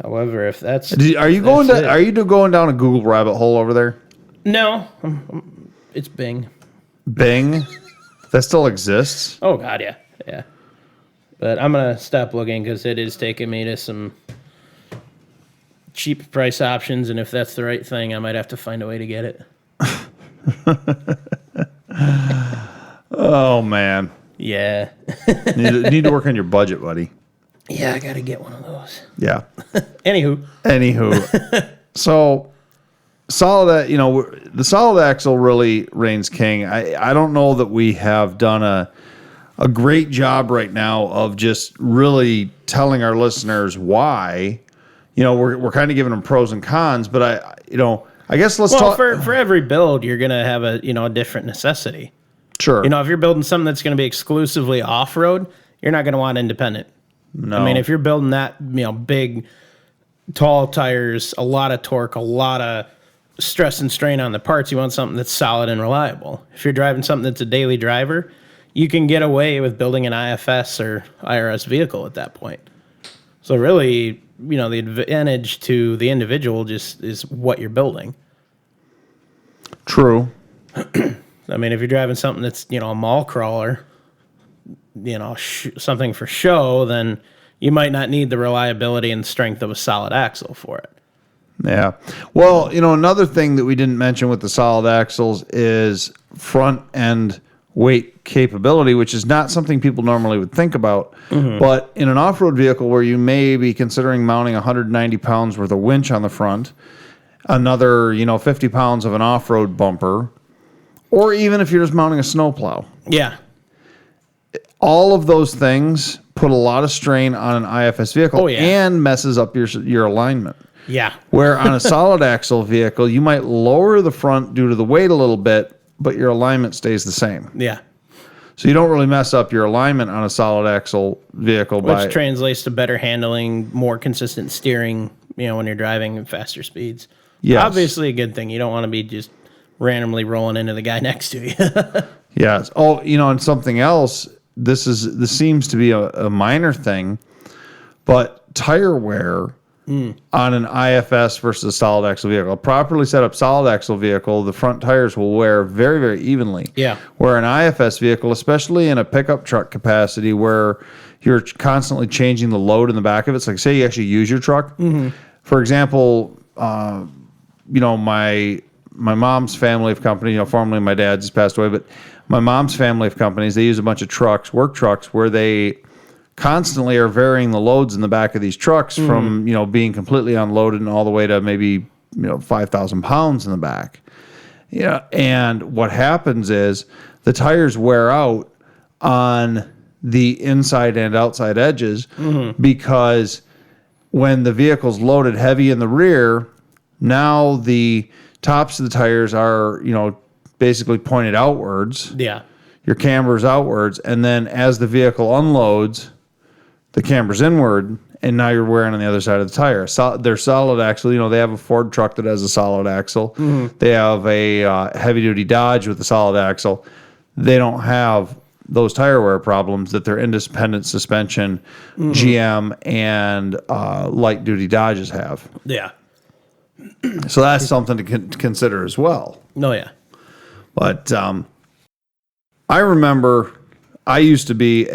However, if that's... Are you going down a Google rabbit hole over there? No. It's Bing. Bing? That still exists? Oh, God, yeah. Yeah. But I'm going to stop looking because it is taking me to some cheap price options, and if that's the right thing, I might have to find a way to get it. Oh, man. Yeah. need to work on your budget, buddy. Yeah, I got to get one of those. Yeah. Anywho. So, the solid axle really reigns king. I don't know that we have done a great job right now of just really telling our listeners why. We're kind of giving them pros and cons, but I guess let's talk. For every build, you're going to have a different necessity. Sure. If you're building something that's going to be exclusively off-road, you're not going to want independent. No. I mean, if you're building that, big, tall tires, a lot of torque, a lot of stress and strain on the parts, you want something that's solid and reliable. If you're driving something that's a daily driver, you can get away with building an IFS or IRS vehicle at that point. So really, the advantage to the individual just is what you're building. True. I mean, if you're driving something that's, a mall crawler, something for show, then you might not need the reliability and strength of a solid axle for it. Yeah. Well, another thing that we didn't mention with the solid axles is front end weight capability, which is not something people normally would think about. Mm-hmm. But in an off-road vehicle where you may be considering mounting 190 pounds worth of winch on the front, another, 50 pounds of an off-road bumper, or even if you're just mounting a snowplow. Yeah. All of those things put a lot of strain on an IFS vehicle and messes up your alignment. Yeah. Where on a solid axle vehicle, you might lower the front due to the weight a little bit, but your alignment stays the same. Yeah. So you don't really mess up your alignment on a solid axle vehicle. Which translates to better handling, more consistent steering, when you're driving at faster speeds. Yes. Obviously a good thing. You don't want to be just randomly rolling into the guy next to you. Yes. Oh, and something else, this seems to be a minor thing, but tire wear on an IFS versus a solid axle vehicle. A properly set up solid axle vehicle, the front tires will wear very, very evenly. Yeah. Where an IFS vehicle, especially in a pickup truck capacity where you're constantly changing the load in the back of it, it's like say you actually use your truck. Mm-hmm. For example, my mom's family of company, formerly my dad's just passed away, but my mom's family of companies, they use a bunch of trucks, work trucks, where they constantly are varying the loads in the back of these trucks from, being completely unloaded and all the way to maybe, 5,000 pounds in the back. Yeah. And what happens is the tires wear out on the inside and outside edges because when the vehicle's loaded heavy in the rear, now the tops of the tires are, basically pointed outwards. Yeah. Your camber's outwards, and then as the vehicle unloads, the camber's inward, and now you're wearing on the other side of the tire. They're solid axle. They have a Ford truck that has a solid axle. Mm-hmm. They have a heavy-duty Dodge with a solid axle. They don't have those tire wear problems that their independent suspension GM and light-duty Dodges have. Yeah. So that's something to consider as well. Oh, yeah. But I remember I used to be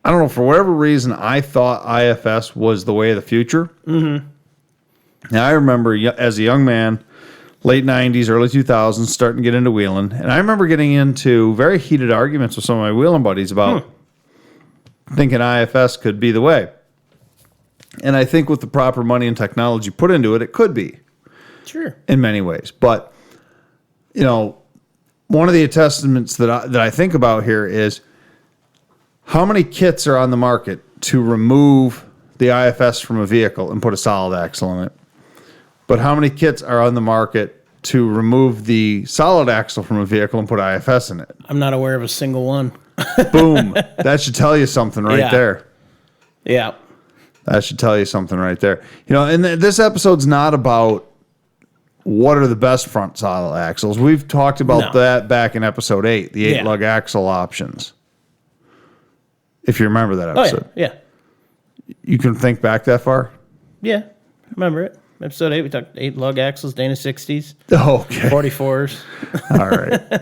I don't know, for whatever reason, I thought IFS was the way of the future. Mm-hmm. Now, I remember as a young man, late 90s, early 2000s, starting to get into wheeling. And I remember getting into very heated arguments with some of my wheeling buddies about thinking IFS could be the way. And I think with the proper money and technology put into it, it could be. Sure. In many ways. But, one of the attestments that I think about here is how many kits are on the market to remove the IFS from a vehicle and put a solid axle in it? But how many kits are on the market to remove the solid axle from a vehicle and put IFS in it? I'm not aware of a single one. Boom. That should tell you something right there. Yeah. That should tell you something right there. And this episode's not about what are the best front solid axles. We've talked about that back in episode 8, the 8-lug axle options. If you remember that episode. Oh, yeah. You can think back that far? Yeah. Remember it. Episode 8, we talked 8-lug axles, Dana 60s. Oh, okay. 44s. All right.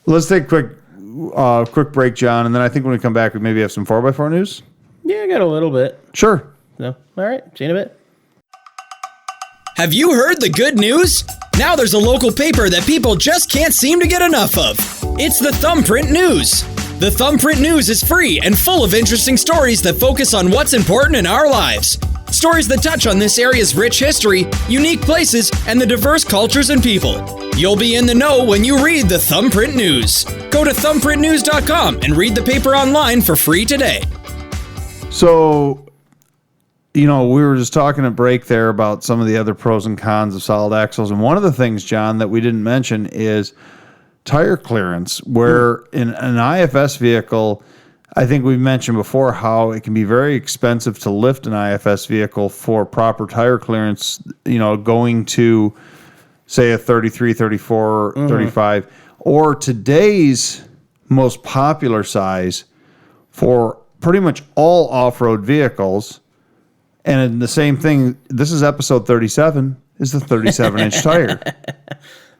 Let's take a quick break, John, and then I think when we come back, we maybe have some 4x4 news. Yeah, I got a little bit. Sure. So, all right. See you in a bit. Have you heard the good news? Now there's a local paper that people just can't seem to get enough of. It's the Thumbprint News. The Thumbprint News is free and full of interesting stories that focus on what's important in our lives. Stories that touch on this area's rich history, unique places, and the diverse cultures and people. You'll be in the know when you read the Thumbprint News. Go to thumbprintnews.com and read the paper online for free today. So, we were just talking at break there about some of the other pros and cons of solid axles. And one of the things, John, that we didn't mention is tire clearance, where in an IFS vehicle, I think we've mentioned before how it can be very expensive to lift an IFS vehicle for proper tire clearance, going to, say, a 33, 34, 35, or today's most popular size for pretty much all off-road vehicles. And the same thing, this is episode 37, is the 37-inch tire.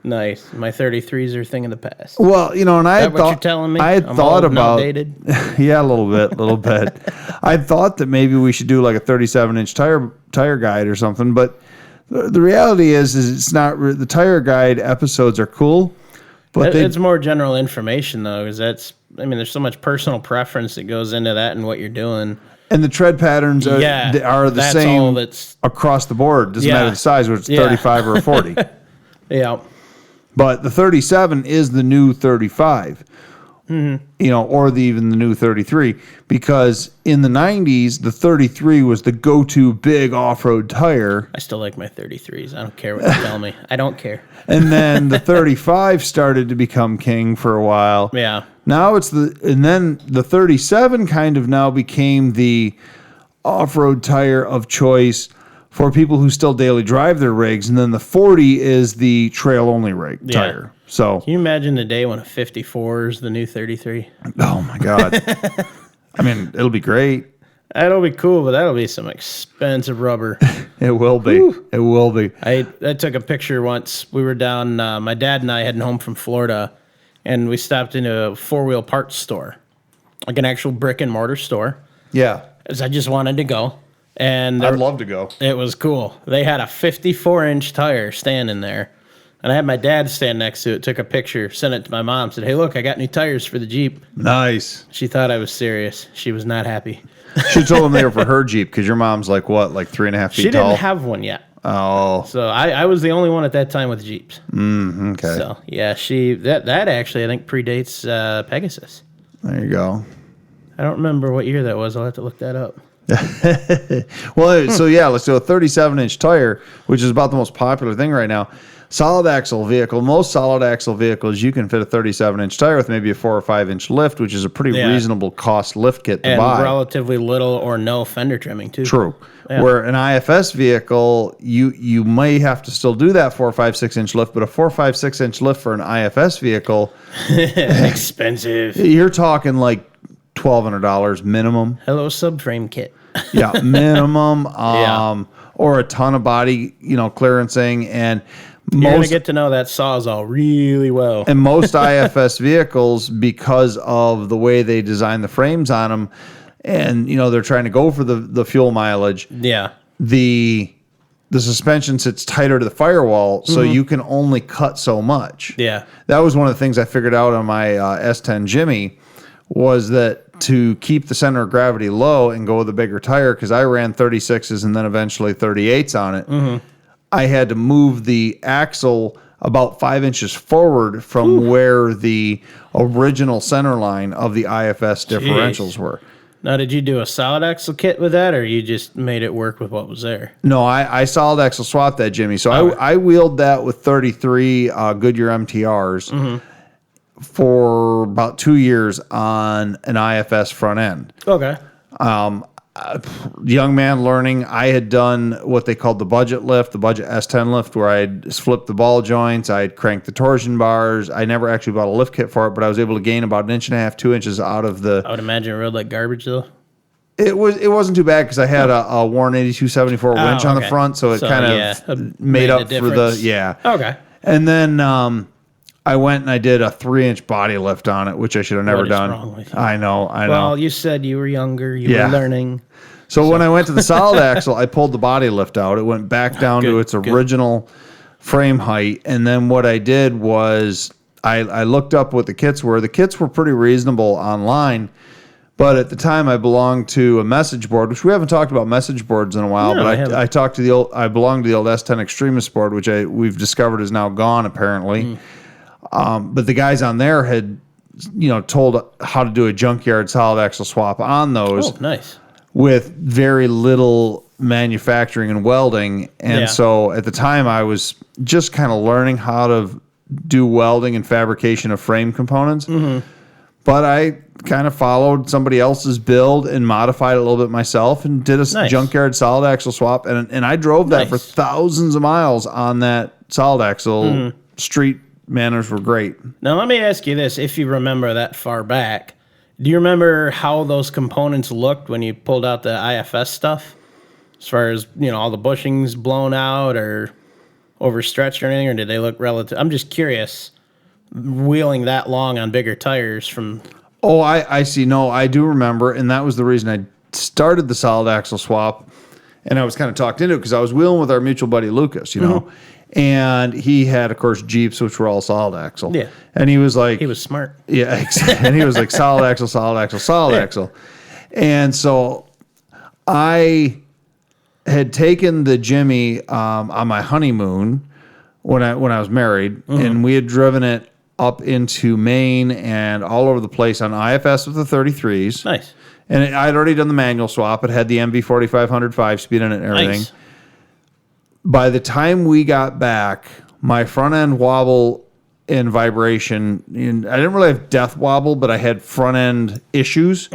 Nice. My 33s are a thing of the past. Well, and I had what you're telling me? I had I'm thought old and about outdated? Yeah, a little bit. I thought that maybe we should do like a 37-inch tire guide or something, but the reality is it's not. The tire guide episodes are cool, but it's more general information though, because there's so much personal preference that goes into that and what you're doing. And the tread patterns are the same across the board. Doesn't matter the size, whether it's 35 or a 40. Yeah. But the 37 is the new 35, or even the new 33, because in the 90s, the 33 was the go-to big off-road tire. I still like my 33s. I don't care what you tell me. I don't care. And then the 35 started to become king for a while. Yeah. Now and then the 37 kind of now became the off-road tire of choice for people who still daily drive their rigs, and then the 40 is the trail-only rig tire. So, can you imagine the day when a 54 is the new 33? Oh, my God. It'll be great. That'll be cool, but that'll be some expensive rubber. It will be. Woo. It will be. I took a picture once. We were down, my dad and I heading home from Florida, and we stopped into a four-wheel parts store, like an actual brick-and-mortar store. Yeah. Because I just wanted to go. And I'd love to go. It was cool. They had a 54-inch tire standing there. And I had my dad stand next to it, took a picture, sent it to my mom, said, "Hey, look, I got new tires for the Jeep." Nice. She thought I was serious. She was not happy. She told them they were for her Jeep, because your mom's like 3.5 feet tall? She didn't have one yet. Oh. So I was the only one at that time with Jeeps. Okay. So, yeah, that actually, I think, predates Pegasus. There you go. I don't remember what year that was. I'll have to look that up. Well, so yeah, let's do a 37-inch tire, which is about the most popular thing right now. Solid axle vehicle, most solid axle vehicles, you can fit a 37-inch tire with maybe a 4 or 5-inch lift, which is a pretty reasonable cost lift kit to buy. And relatively little or no fender trimming, too. True. Yeah. Where an IFS vehicle, you may have to still do that 4, 5, 6-inch lift, but a 4, 5, 6-inch lift for an IFS vehicle, expensive. You're talking like $1,200 minimum. Hello, subframe kit. Yeah, minimum. Or a ton of body, clearancing, and you're going to get to know that Sawzall really well. And most IFS vehicles, because of the way they design the frames on them, and they're trying to go for the fuel mileage. Yeah. The suspension sits tighter to the firewall, so you can only cut so much. Yeah. That was one of the things I figured out on my S10 Jimmy, was that to keep the center of gravity low and go with a bigger tire, because I ran 36s and then eventually 38s on it, I had to move the axle about 5 inches forward from where the original center line of the IFS differentials were. Now, did you do a solid axle kit with that, or you just made it work with what was there? No, I solid axle swapped that, Jimmy. So I wheeled that with 33 Goodyear MTRs for about 2 years on an IFS front end. Okay. Young man learning, I had done what they called the budget lift, the budget S10 lift, where I'd flipped the ball joints, I'd cranked the torsion bars. I never actually bought a lift kit for it, but I was able to gain about 1.5 inches, 2 inches out of the... I would imagine it rode like garbage, though. It wasn't too bad because I had a Warren 8274 winch on the front, so it kind of made up for the... Yeah. Okay. And then I went and I did a 3-inch body lift on it, which I should have never done. What is wrong with you? I know. Well, you said you were younger, you were learning. So when I went to the solid axle, I pulled the body lift out. It went back down to its original frame height. And then what I did was I looked up what the kits were. The kits were pretty reasonable online. But at the time, I belonged to a message board, which we haven't talked about message boards in a while. No, but I talked to I belonged to the old S10 Extremist board, which we've discovered is now gone apparently. But the guys on there had, told how to do a junkyard solid axle swap on those. Oh, nice. With very little manufacturing and welding. And so at the time, I was just kind of learning how to do welding and fabrication of frame components. But I kind of followed somebody else's build and modified it a little bit myself and did a junkyard solid axle swap. And I drove that for thousands of miles on that solid axle. Street manners were great. Now, let me ask you this. If you remember that far back, do you remember how those components looked when you pulled out the IFS stuff? As far as, all the bushings blown out or overstretched or anything, or did they look relative? I'm just curious, wheeling that long on bigger tires from... Oh, I see. No, I do remember, and that was the reason I started the solid axle swap, and I was kind of talked into it because I was wheeling with our mutual buddy Lucas, and he had, of course, Jeeps, which were all solid axle. Yeah. And he was like... He was smart. Yeah, and he was like, solid axle, solid axle, solid axle. And so I had taken the Jimmy on my honeymoon when I was married, and we had driven it up into Maine and all over the place on IFS with the 33s. Nice. And I'd already done the manual swap. It had the MV 4500 5-speed in it and everything. Nice. By the time we got back, my front end wobble and vibration, and I didn't really have death wobble, but I had front end issues,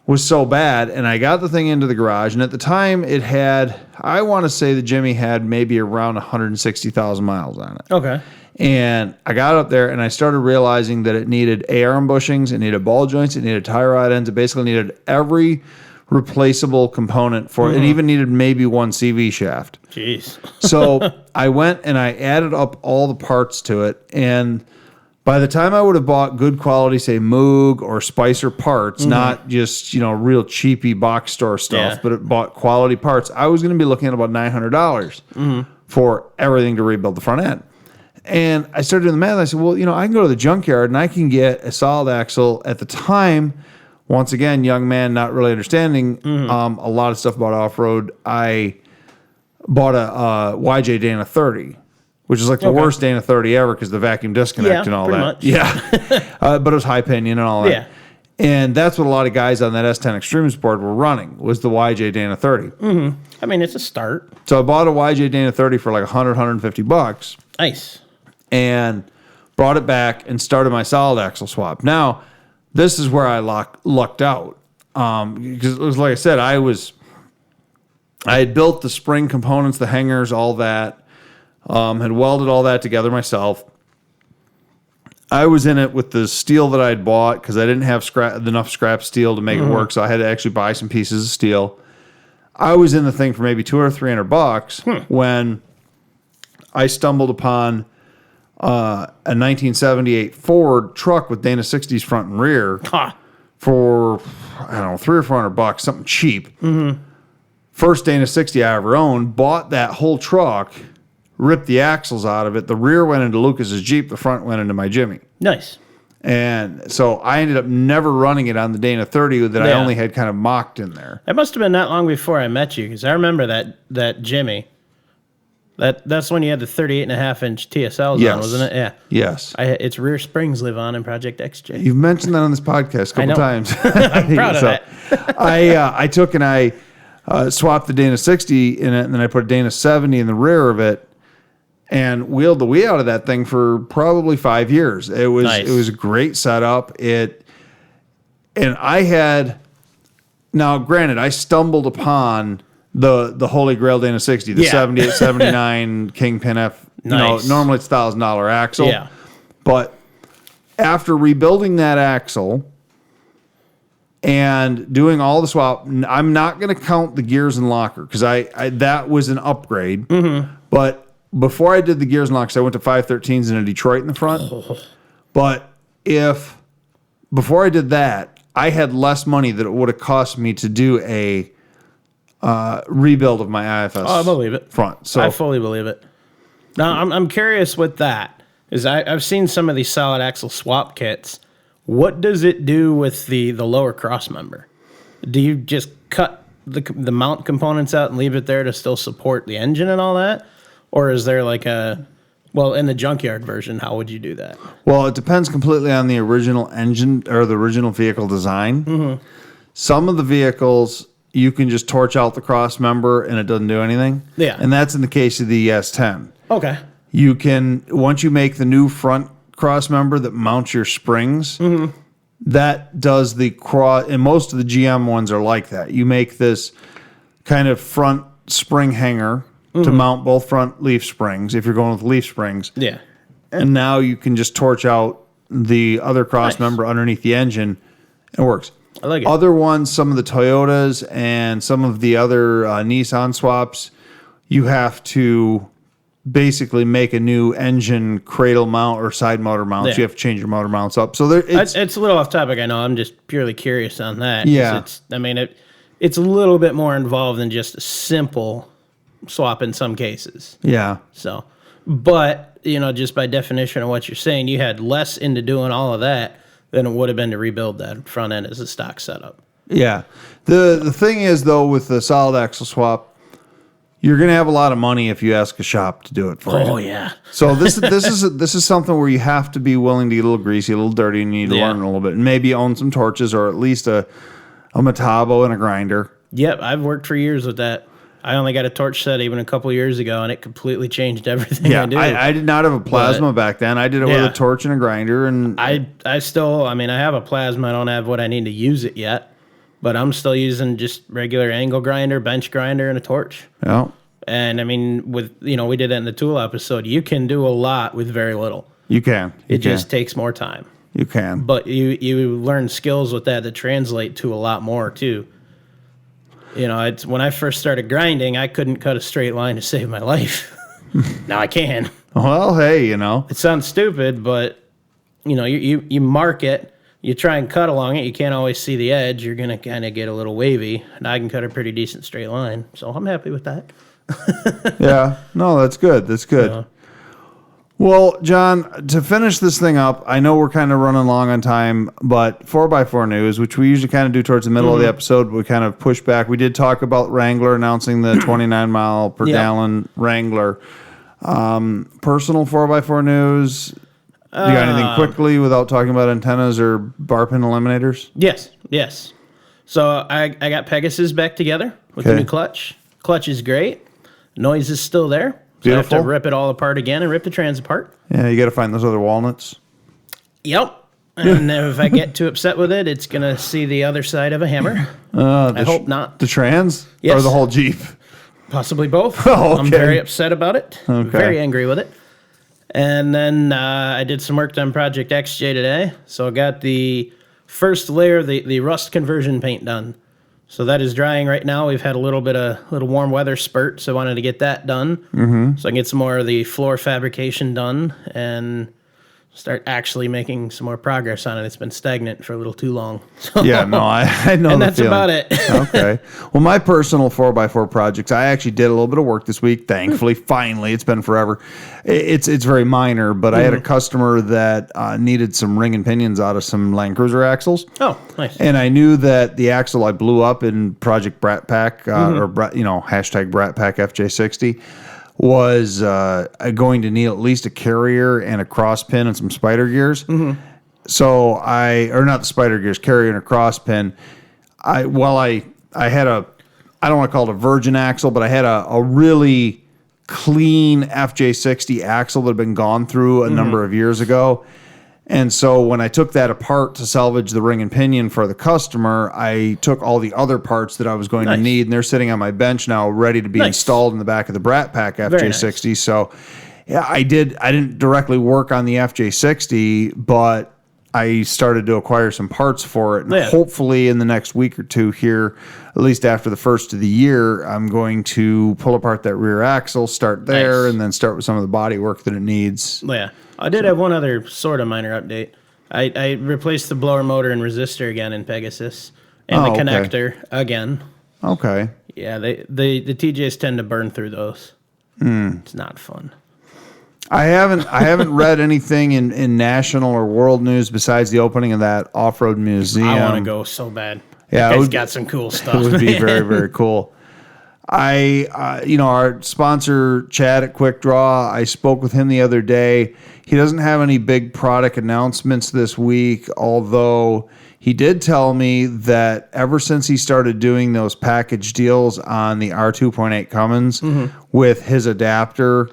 was so bad. And I got the thing into the garage, and at the time it had, I want to say the Jimmy had maybe around 160,000 miles on it. Okay. And I got up there and I started realizing that it needed A-arm bushings, it needed ball joints, it needed tie rod ends, it basically needed every replaceable component for it. It even needed maybe one CV shaft. Jeez. So I went and I added up all the parts to it, and by the time I would have bought good quality, say Moog or Spicer parts, not just real cheapy box store stuff, but it bought quality parts, I was going to be looking at about $900 for everything to rebuild the front end. And I started doing the math. I said, well, I can go to the junkyard and I can get a solid axle. At the time, once again, young man, not really understanding a lot of stuff about off-road, I bought a YJ Dana 30, which is like the worst Dana 30 ever because the vacuum disconnect and all that. Much. Yeah. But it was high pinion and all that. Yeah. And that's what a lot of guys on that S10 Extremes board were running, was the YJ Dana 30. I mean, it's a start. So I bought a YJ Dana 30 for like $150 Nice. and brought it back and started my solid axle swap. Now, this is where I lucked out. Because it was like I said, I had built the spring components, the hangers, all that, had welded all that together myself. I was in it with the steel that I'd bought because I didn't have enough scrap steel to make it work, so I had to actually buy some pieces of steel. I was in the thing for maybe $200 or $300 when I stumbled upon a 1978 Ford truck with Dana 60s front and rear for, I don't know, $300 or $400, something cheap. First Dana 60 I ever owned, bought that whole truck, ripped the axles out of it. The rear went into Lucas's Jeep, the front went into my Jimmy. Nice. And so I ended up never running it on the Dana 30 that I only had kind of mocked in there. It must have been not long before I met you, because I remember that Jimmy. That's when you had the 38.5-inch TSLs on, wasn't it? Yeah. Yes. Its rear springs live on in Project XJ. You've mentioned that on this podcast a couple times. I'm proud of that. I took and I swapped the Dana 60 in it, and then I put a Dana 70 in the rear of it, and wheeled the wheel out of that thing for probably 5 years. It was a great setup. And I had, now granted, I stumbled upon the Holy Grail Dana 60, the 78, 79 Kingpin F. Nice. Normally it's $1,000 axle. Yeah. But after rebuilding that axle and doing all the swap, I'm not going to count the gears and locker because I that was an upgrade. But before I did the gears and lockers, I went to 513s in a Detroit in the front. But before I did that, I had less money that it would have cost me to do a rebuild of my IFS. Oh, I believe it. Front. So I fully believe it. Now, I'm curious with that, is I've seen some of these solid axle swap kits. What does it do with the lower cross member? Do you just cut the mount components out and leave it there to still support the engine and all that? Or is there like in the junkyard version, how would you do that? Well, it depends completely on the original engine or the original vehicle design. Some of the vehicles, you can just torch out the cross member and it doesn't do anything. Yeah. And that's in the case of the S10. Okay. You can, once you make the new front cross member that mounts your springs, that does the cross, and most of the GM ones are like that. You make this kind of front spring hanger to mount both front leaf springs if you're going with leaf springs. Yeah. And now you can just torch out the other cross member underneath the engine. It works. I like it. Other ones, some of the Toyotas and some of the other Nissan swaps, you have to basically make a new engine cradle mount or side motor mounts. Yeah. You have to change your motor mounts up. So it's a little off topic, I know. I'm just purely curious on that. Yeah. It's a little bit more involved than just a simple swap in some cases. Yeah. So, but, just by definition of what you're saying, you had less into doing all of that than it would have been to rebuild that front end as a stock setup. Yeah. The thing is, though, with the solid axle swap, you're going to have a lot of money if you ask a shop to do it for you. Oh, yeah. So this is something where you have to be willing to get a little greasy, a little dirty, and you need to learn a little bit. And maybe own some torches or at least a Metabo and a grinder. Yep, I've worked for years with that. I only got a torch set even a couple years ago, and it completely changed everything I do. I did not have a plasma back then. I did it with a torch and a grinder. And I have a plasma. I don't have what I need to use it yet, but I'm still using just regular angle grinder, bench grinder, and a torch. Yeah. And, we did that in the tool episode. You can do a lot with very little. You can. It just takes more time. You can. But you learn skills with that translate to a lot more, too. It's when I first started grinding, I couldn't cut a straight line to save my life. Now I can. Well, hey, It sounds stupid, but, you mark it, you try and cut along it, you can't always see the edge, you're going to kind of get a little wavy, and I can cut a pretty decent straight line, so I'm happy with that. Yeah. No, that's good. That's good. Yeah. Well, John, to finish this thing up, I know we're kind of running long on time, but 4x4 news, which we usually kind of do towards the middle of the episode, we kind of push back. We did talk about Wrangler announcing the 29 mile per gallon Wrangler. Personal 4x4 news. Do you got anything quickly without talking about antennas or bar pin eliminators? Yes. So I got Pegasus back together with the new clutch. Clutch is great. Noise is still there. So I have to rip it all apart again and rip the trans apart. Yeah, you got to find those other walnuts. Yep. And if I get too upset with it, it's going to see the other side of a hammer. I hope not. The trans? Yes. Or the whole Jeep? Possibly both. Oh, okay. I'm very upset about it. Okay. Very angry with it. And then I did some work on Project XJ today. So I got the first layer of the rust conversion paint done. So that is drying right now. We've had a little warm weather spurt, so I wanted to get that done. Mm-hmm. So I can get some more of the floor fabrication done and start actually making some more progress on it. It's been stagnant for a little too long. So, Yeah, no, I know. and the that's feeling. about it. Okay. Well, my personal 4x4 projects, I actually did a little bit of work this week. Thankfully, finally, it's been forever. It's very minor, but I had a customer that needed some ring and pinions out of some Land Cruiser axles. Oh, nice. And I knew that the axle I blew up in Project Brat Pack, or hashtag Brat Pack FJ60, was going to need at least a carrier and a cross pin and some spider gears. Mm-hmm. So or not the spider gears, carrier and a cross pin. I had I don't want to call it a virgin axle, but I had a really clean FJ60 axle that had been gone through a number of years ago. And so when I took that apart to salvage the ring and pinion for the customer, I took all the other parts that I was going to need, and they're sitting on my bench now ready to be installed in the back of the Brat Pack FJ60. Nice. So yeah, I didn't directly work on the FJ60, but I started to acquire some parts for it. And hopefully in the next week or two here, at least after the first of the year, I'm going to pull apart that rear axle, start there, and then start with some of the body work that it needs. Yeah. I did have one other sort of minor update. I replaced the blower motor and resistor again in Pegasus, and the connector again. Okay. Yeah, the TJs tend to burn through those. It's not fun. I haven't read anything in national or world news besides the opening of that off-road museum. I want to go so bad. Yeah, it's got some cool stuff. It would be very, very cool. Our sponsor, Chad at Quick Draw, I spoke with him the other day. He doesn't have any big product announcements this week, although he did tell me that ever since he started doing those package deals on the R2.8 Cummins with his adapter,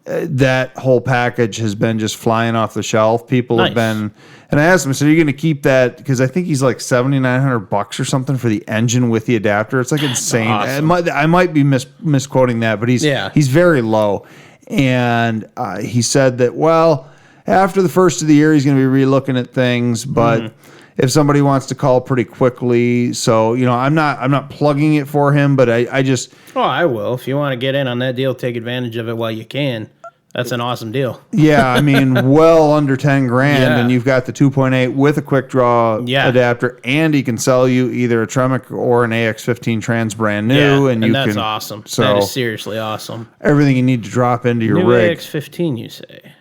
that whole package has been just flying off the shelf. People have been, and I asked him, so are you going to keep that? Because I think he's like $7,900 or something for the engine with the adapter. It's like insane. Awesome. I might be misquoting that, but he's very low. And he said that, well, after the first of the year, he's going to be re-looking at things, but if somebody wants to call pretty quickly, so I'm not plugging it for him, but I just. Oh, I will. If you want to get in on that deal, take advantage of it while you can. That's an awesome deal. Yeah, I mean, well under $10,000, and you've got the 2.8 with a quick draw adapter, and he can sell you either a Tremec or an AX15 Trans brand new, and that's awesome. So that is seriously awesome. Everything you need to drop into your new rig. AX15, you say?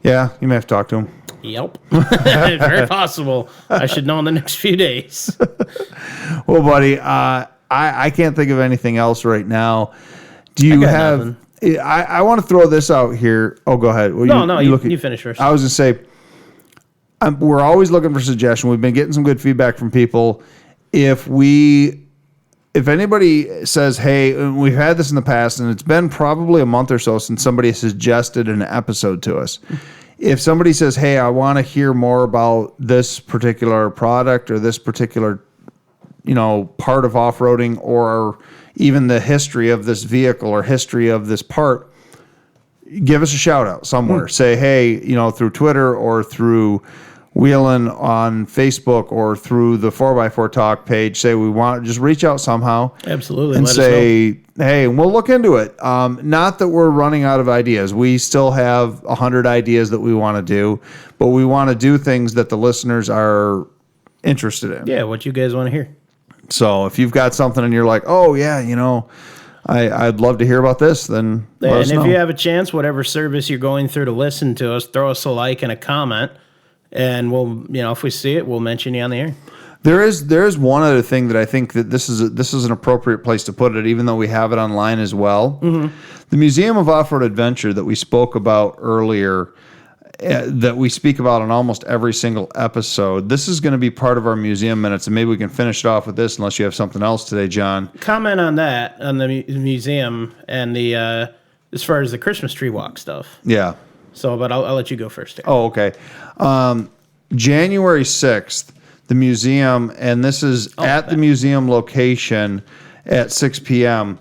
Yeah, you may have to talk to him. Yep. Very possible. I should know in the next few days. Well, buddy, I can't think of anything else right now. Do you have... Nothing. I want to throw this out here. Oh, go ahead. Well, you finish first. I was going to say, we're always looking for suggestions. We've been getting some good feedback from people. If anybody says, hey, we've had this in the past, and it's been probably a month or so since somebody suggested an episode to us. If somebody says, hey, I want to hear more about this particular product or this particular, part of off-roading, or even the history of this vehicle or history of this part, give us a shout out somewhere. Say, hey, through Twitter or through Wheelin' on Facebook or through the 4x4 Talk page, say we want, just reach out somehow. Absolutely. And let say, hey, we'll look into it. Not that we're running out of ideas. We still have 100 ideas that we want to do, but we want to do things that the listeners are interested in. Yeah, what you guys want to hear. So if you've got something and you're like, oh, yeah, I'd love to hear about this, then let us know. If you have a chance, whatever service you're going through to listen to us, throw us a like and a comment, and we'll, if we see it, we'll mention you on the air. There is one other thing that I think that this is an appropriate place to put it, even though we have it online as well. Mm-hmm. The Museum of Off-Road Adventure that we spoke about earlier, that we speak about in almost every single episode. This is going to be part of our museum minutes, and maybe we can finish it off with this unless you have something else today, John. Comment on that, on the museum and the as far as the Christmas tree walk stuff. Yeah. So, but I'll let you go first here. Oh, okay. January 6th, the museum, and this is the museum location at 6 p.m.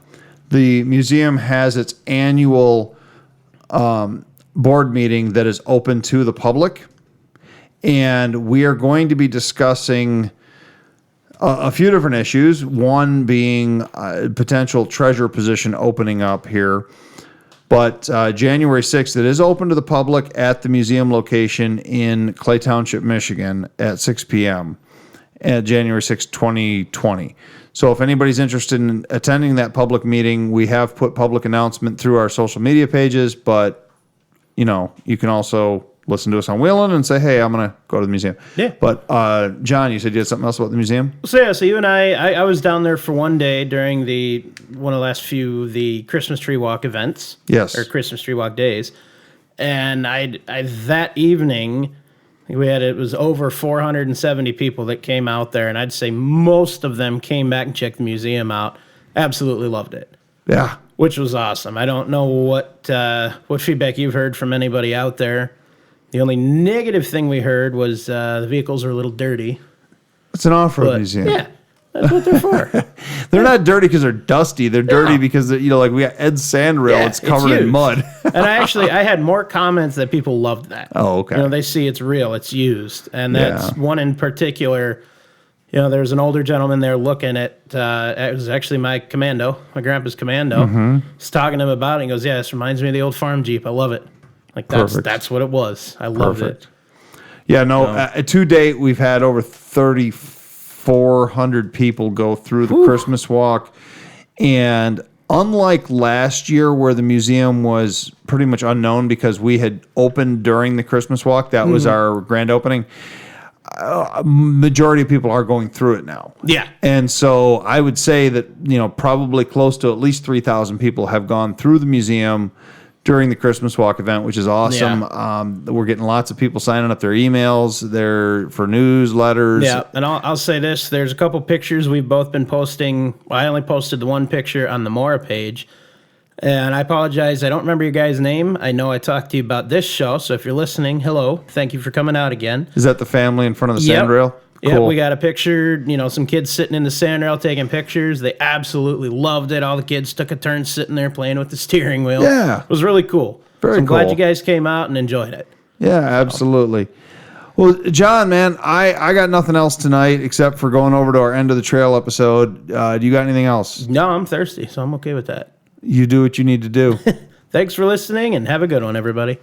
The museum has its annual board meeting that is open to the public, and we are going to be discussing a few different issues, one being a potential treasurer position opening up here. But January 6th, it is open to the public at the museum location in Clay Township, Michigan at 6 p.m. at January 6th, 2020. So if anybody's interested in attending that public meeting, we have put public announcement through our social media pages, but you can also listen to us on Wheelin' and say, hey, I'm going to go to the museum. Yeah. But John, you said you had something else about the museum? So you and I was down there for one day during one of the last few the Christmas tree walk events. Yes. Or Christmas tree walk days. And I that evening, it was over 470 people that came out there, and I'd say most of them came back and checked the museum out. Absolutely loved it. Yeah. Which was awesome. I don't know what feedback you've heard from anybody out there. The only negative thing we heard was the vehicles are a little dirty. It's an off-road museum. Yeah, that's what they're for. They're not dirty because they're dusty. They're dirty because we got Ed's sandrail. It's covered in mud. And I had more comments that people loved that. Oh, okay. They see it's real, it's used, and that's one in particular. There's an older gentleman there looking at, it was actually my grandpa's Commando. Mm-hmm. He's talking to him about it, and he goes, yeah, this reminds me of the old farm Jeep. I love it. That's what it was. I loved it. Yeah, to date, we've had over 3,400 people go through the Christmas walk. And unlike last year where the museum was pretty much unknown because we had opened during the Christmas walk, that was our grand opening, majority of people are going through it now. Yeah. And so I would say that, probably close to at least 3,000 people have gone through the museum during the Christmas walk event, which is awesome. Yeah. We're getting lots of people signing up their emails, for newsletters. Yeah, and I'll say this. There's a couple pictures we've both been posting. Well, I only posted the one picture on the Mora page. And I apologize. I don't remember your guy's name. I know I talked to you about this show, so if you're listening, hello. Thank you for coming out again. Is that the family in front of the sandrail? Cool. Yeah, we got a picture, some kids sitting in the sandrail taking pictures. They absolutely loved it. All the kids took a turn sitting there playing with the steering wheel. Yeah. It was really cool. I'm glad you guys came out and enjoyed it. Yeah, absolutely. Well, John, man, I got nothing else tonight except for going over to our End of the Trail episode. Do you got anything else? No, I'm thirsty, so I'm okay with that. You do what you need to do. Thanks for listening, and have a good one, everybody.